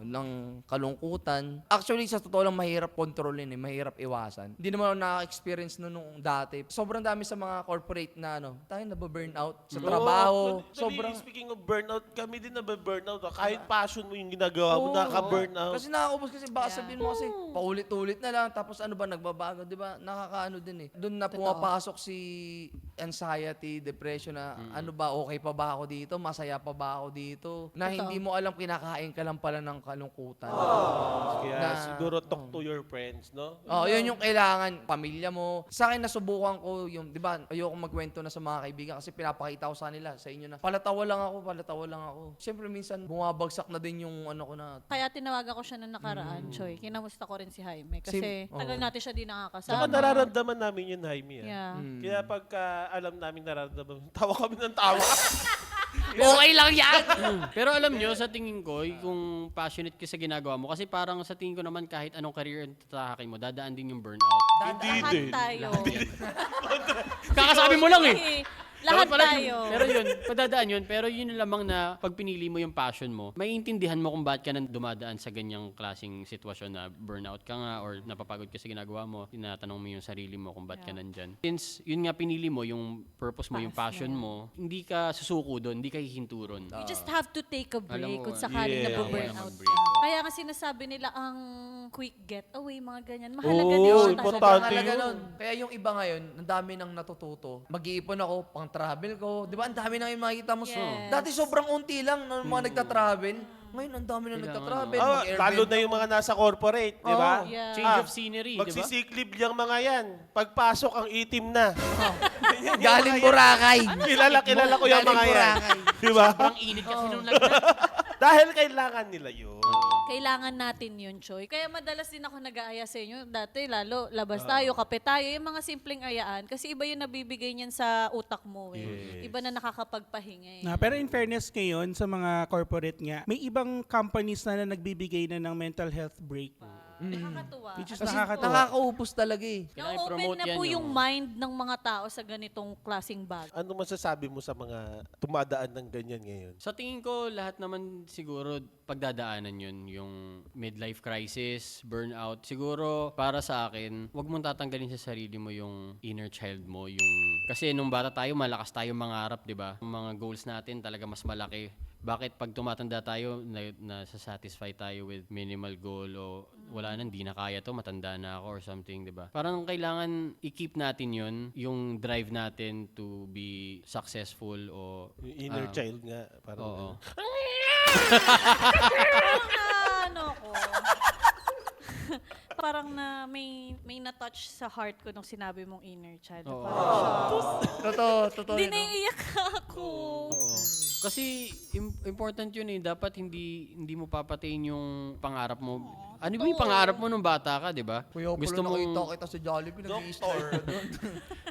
ng kalungkutan. Actually, sa totoo lang, mahirap kontrolin mahirap iwasan. Hindi naman ako nakaka-experience nung dati. Sobrang dami sa mga corporate na, tayo nababurnout sa trabaho. Sobrang... Speaking of burnout, kami din nababurnout. Kahit passion mo yung ginagawa mo, nakaka-burnout. Kasi nakakaubos kasi baka sabihin mo kasi paulit-ulit na lang tapos ano ba nagbabago, 'di ba? Nakakaano din Doon na pumapasok si anxiety, depression na ano ba, okay pa ba ako dito? Masaya pa ba ako dito? Na hindi mo alam kinakain ka lang pala ng kalungkutan. Kaya siguro talk to your friends, no? Yun yung kailangan, pamilya mo. Sa akin nasubukan ko yung, 'di ba? Ayoko magkwento na sa mga kaibigan kasi pinapakita ko sa nila, sa inyo na. Palatawa lang ako. Siyempre minsan bumabagsak na din yung ano ko na. Kaya tinawagan ko siya na nakaraan, Choy. Kinamusta ko rin si Jaime. Kasi tagal natin siya di nakakasama. Saka nararamdaman namin yun, Jaime. Yeah. Kaya pagka alam namin nararamdaman, tawa kami ng tawa. Okay lang yan! Pero alam nyo, sa tingin ko, kung passionate ka sa ginagawa mo, kasi parang sa tingin ko naman kahit anong career ang tatahakin mo, dadaan din yung burnout. Hindi Lahat din. tayo. Kakasabi mo lang Lahat Dapat pala tayo. Pero yun, padadaan yun. Pero yun lamang na pag pinili mo yung passion mo, maiintindihan mo kung bakit ka nang dumadaan sa ganyang klaseng sitwasyon na burnout ka nga or napapagod ka sa ginagawa mo, tinatanong mo yung sarili mo kung bakit ka nandyan. Since yun nga pinili mo, yung purpose mo, yung passion mo, hindi ka susuko doon, hindi ka hihinto ron. You just have to take a break Alam mo, kung sakaling yeah. nabu-burnout Break. ka. Kaya nga sinasabi nila ang quick getaway, mga ganyan. Mahalaga din Oo, siya. importante Talaga yun. nun. Kaya yung iba ngayon, ang dami nang natututo. Mag-iipon ako, pang travel ko. Di ba? Ang dami nang yung makikita mo. Yes. Dati sobrang unti lang ng mga nagta-travel. Ngayon, ang dami nang nagta-travel. Lalo na yung mga nasa corporate, di ba? Yeah. Change of scenery, di ba? Magsisiklib yung mga yan. Pagpasok ang itim na. Galing Boracay. Kilala ko yung Galing mga yan. Boracay. Di ba? Sobrang init kasi nung lagnat. Dahil kailangan nila yun. Kailangan natin yun, Choy. Kaya madalas din ako nag-aaya sa inyo. Dati, lalo, labas tayo, kape tayo. Yung mga simpleng ayaan. Kasi iba yung nabibigay niyan sa utak mo. Iba na nakakapagpahinga. Pero in fairness ngayon sa mga corporate nga, may ibang companies na nagbibigay na ng mental health break. Nakakatuwa. Which is Kasi nakakatawa. nakakaupos talaga Kailangan Na-open i-promote na yan, po no? yung mind ng mga tao sa ganitong klaseng bagay. Ano masasabi mo sa mga tumadaan ng ganyan ngayon? Sa tingin ko, lahat naman siguro pagdadaanan yun, yung midlife crisis, burnout. Siguro, para sa akin, wag mong tatanggalin sa sarili mo yung inner child mo. Kasi nung bata tayo, malakas tayo mangarap, di ba? Yung mga goals natin talaga mas malaki. Bakit pag tumatanda tayo, nasa-satisfy tayo with minimal goal o wala na, hindi na kaya to, matanda na ako or something, di ba? Parang kailangan i-keep natin yun, yung drive natin to be successful o... Yung inner child nga. Parang Oo. Parang na, ano ko, parang na may na-touch sa heart ko nung sinabi mong inner child. Totoo Hindi yun. naiiyak ako. Oo. Kasi important yun Dapat hindi mo papatayin yung pangarap mo. Ano ba yung pangarap mo nung bata ka, di ba? Kuya, gusto mo nakita kita sa Jollibee, nag-i-star ka doon.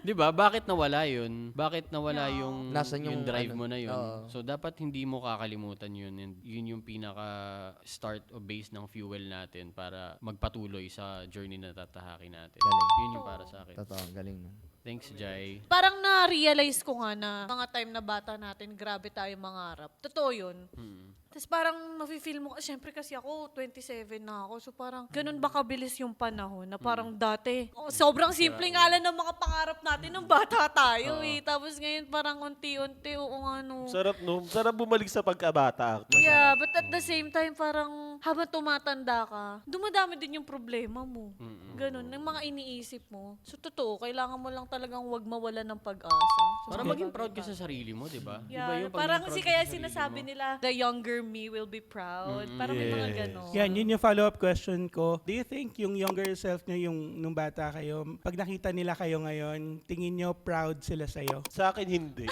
Di ba? Bakit nawala yun? Bakit nawala yung, Nasaan yung yung drive ano? mo na yun? Oo. So, dapat hindi mo kakalimutan yun. And yun yung pinaka-start o base ng fuel natin para magpatuloy sa journey na tatahakin natin. Galing. Yun yung para sa akin. Totoo, galing nun. Thanks, Jai. Parang na-realize ko nga na mga time na bata natin, grabe tayo mangarap. Totoo yun. Tapos parang mafe-feel mo, syempre kasi ako, 27 na ako. So parang, ganun ba kabilis yung panahon na parang dati, sobrang simple nga lang ng mga pangarap natin nung bata tayo Tapos ngayon parang unti-unti, sarap, no? Sarap bumalik sa pagkabata. Actually. Yeah, but at the same time, parang habang tumatanda ka, dumadami din yung problema mo. Ganun, yung mga iniisip mo. So totoo, kailangan mo lang talagang wag mawala ng pag-asa. So, Para maging proud ka sa sarili mo, di ba? Iba Yeah, yung pagiging parang proud kasi ka kaya sa sarili sinasabi mo. nila, the younger me will be proud. Parang may mga ganon. Yan, yun yung follow-up question ko. Do you think yung younger self nyo, yung nung bata kayo, pag nakita nila kayo ngayon, tingin nyo proud sila sa'yo? Sa akin, hindi.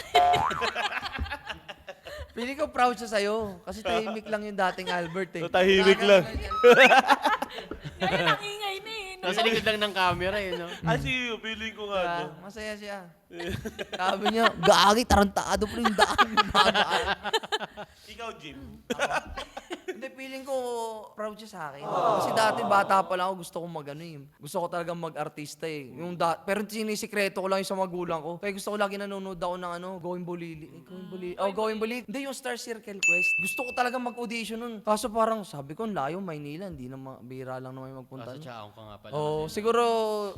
Pili ko proud siya sa'yo. Kasi tahimik lang yung dating Albert eh. So, tahimik lang. Ngayon ang ingay na eh. No? Nasa likod lang ng camera, no? Kasi feeling ko nga, no? Masaya siya. Sabi niya, gagi, tarantado pa yung daan. Ikaw, Jim. Hindi, feeling ko proud siya sa akin. Kasi dati bata pa lang ako, gusto kong mag-ano eh. Gusto ko talagang mag-artista eh. Pero sinisikreto ko lang yung sa magulang ko. Kaya gusto ko lagi nanonood ako ng Going Bulili. Going Bulili. Hindi, yung Star Circle Quest. Gusto ko talagang mag-audition nun. Kaso parang sabi ko, layo, Maynila. Hindi na bira lang naman magpunta. Kaso tsaka ka nga pala. Siguro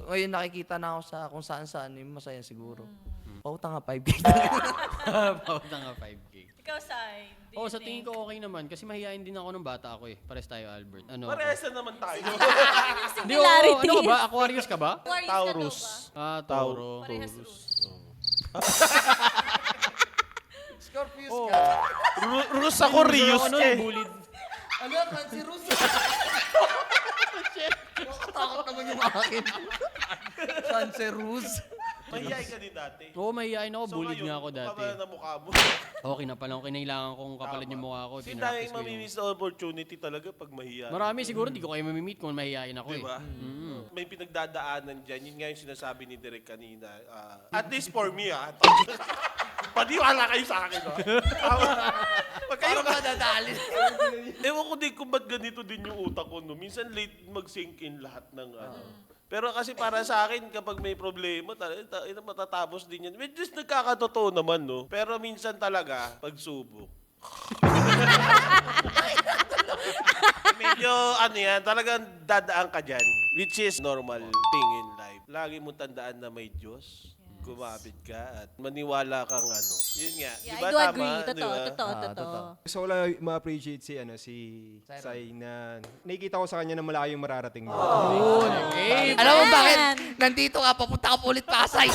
ngayon nakikita na ako sa kung saan-saan. Yung masaya siguro. Pauta nga 5K. Pauta nga 5K. Ikaw, Sai. Oo, sa tingin ko okay naman. Kasi mahihain din ako nung bata ako eh. Pares tayo, Albert. Parehas na naman tayo. Hindi, oo. Ano ka ba? Aquarius ka ba? Taurus. Tauro. Parehas Taurus. Scorpius Oo. ka. Rus ako, Rius Ano, eh. bullied. Ano, Fancy Rus? Nakatakot naman yung akin. Fancy Rus. Mahihain ka din dati. Oo, mahihain ako. Bullied nga ako dati. kapal na mukha mo. Okay na pala. Kinailangan kong kapalan yung mukha ko. Kasi Pinractice dahil ko yung... mamimiss na opportunity talaga pag mahihain. Marami siguro hindi ko kayo mamimit kung mahihain ako eh. Diba? May pinagdadaanan dyan. Yun nga yung sinasabi ni Derek kanina. At least for me, paniwala kayo sa akin, Pag kayo madadali. Ewan ko din kung ba't ganito din yung utak ko, no? Minsan late mag-sink in lahat ng Pero kasi para sa akin, kapag may problema, matatapos din yan. Medyo nagkakatotoo naman, no? Pero minsan talaga, pagsubok. Medyo, yan, talagang dadaan ka dyan. Which is normal thing in life. Lagi mo tandaan na may Diyos. Gumapit ka at maniwala kang Yun nga. Yeah, Diba I do tama? agree. Totoo, Diba? totoo. Gusto ko lang ma-appreciate si Sai na nakikita ko sa kanya na malayo yung mararating niya. Okay. Alam mo bakit? Nandito ka, papunta ka pa ulit Pasay.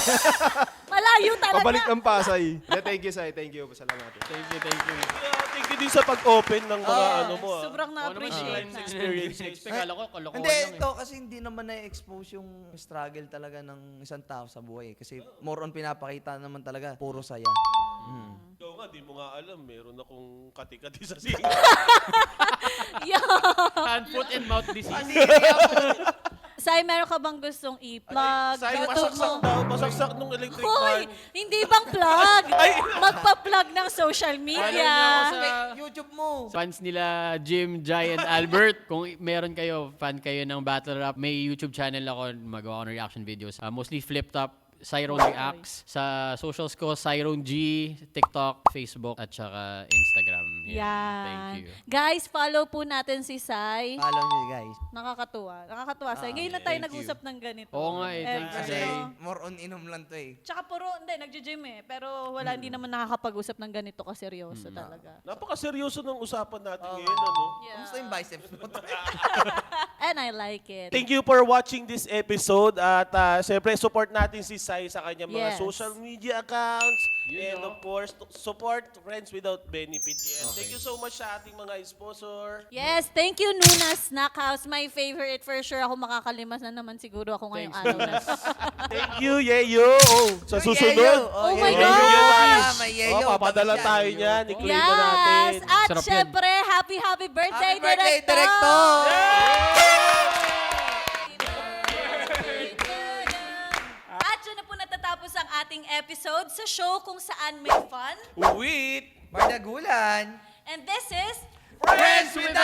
Malayo talaga. Pabalik ng Pasay. Thank you, Sai. Thank you. Salamat. Thank you, thank you. Yeah, thank you din sa pag-open ng mga mo. Sobrang na-appreciate na. Experience. Expect, kala ko, kalokohan Hindi, lang eh. ito kasi hindi naman na-expose yung struggle talaga ng isang tao sa buhay. Kasi more on pinapakita naman talaga, puro saya. Ikaw nga, di mo nga alam. Meron akong kati-kati sa singa. Hand, foot, and mouth disease. Sai, meron ka bang gustong i-plug? Sa'yo, YouTube masaksak daw. Masaksak nung electric Hoy, fan. hindi bang plug? Magpa-plug ng social Follow media. niyo ako sa YouTube mo. fans nila Jim, Jai, and Albert. Kung meron kayo, fan kayo ng Battle Rap, may YouTube channel ako, magawa ko ng reaction videos. Mostly flip top, Cyron Reacts. Sa socials ko, Cyron G, TikTok, Facebook, at saka Instagram. Yan. Thank you. Guys, follow po natin si Sai. Follow nyo guys. Nakakatuwa. Nakakatuwa, Sai. Ngayon na tayo nag-usap ng ganito. Oo nga eh, thanks, Kasi Jay. more on inom lang to eh. Tsaka puro, hindi, nagja-gym eh. Pero wala, hindi naman nakakapag-usap ng ganito kaseryoso talaga. Napakaseryoso ng usapan natin ngayon, Yeah. Kamusta yung biceps mo? And I like it. Thank you for watching this episode at siyempre support natin si Sai sa kanyang mga Yes. social media accounts and of course support Friends Without Benefit. And thank you so much sa ating mga sponsor. Yes, thank you Nuna Snack House. My favorite for sure. Ako makakalimas na naman siguro ako ngayong araw na. Thank you, Yeyo. Sa susunod. Oh my Yeyo God! yan. May yeyo. Papadala tayo niyan. I-claim na natin. Yes! At Sarap yan. syempre, happy birthday, Happy birthday, Director! At yun na po natatapos ang ating episode sa show kung saan may fun. Wait! Mardagulan. And this is Friends Without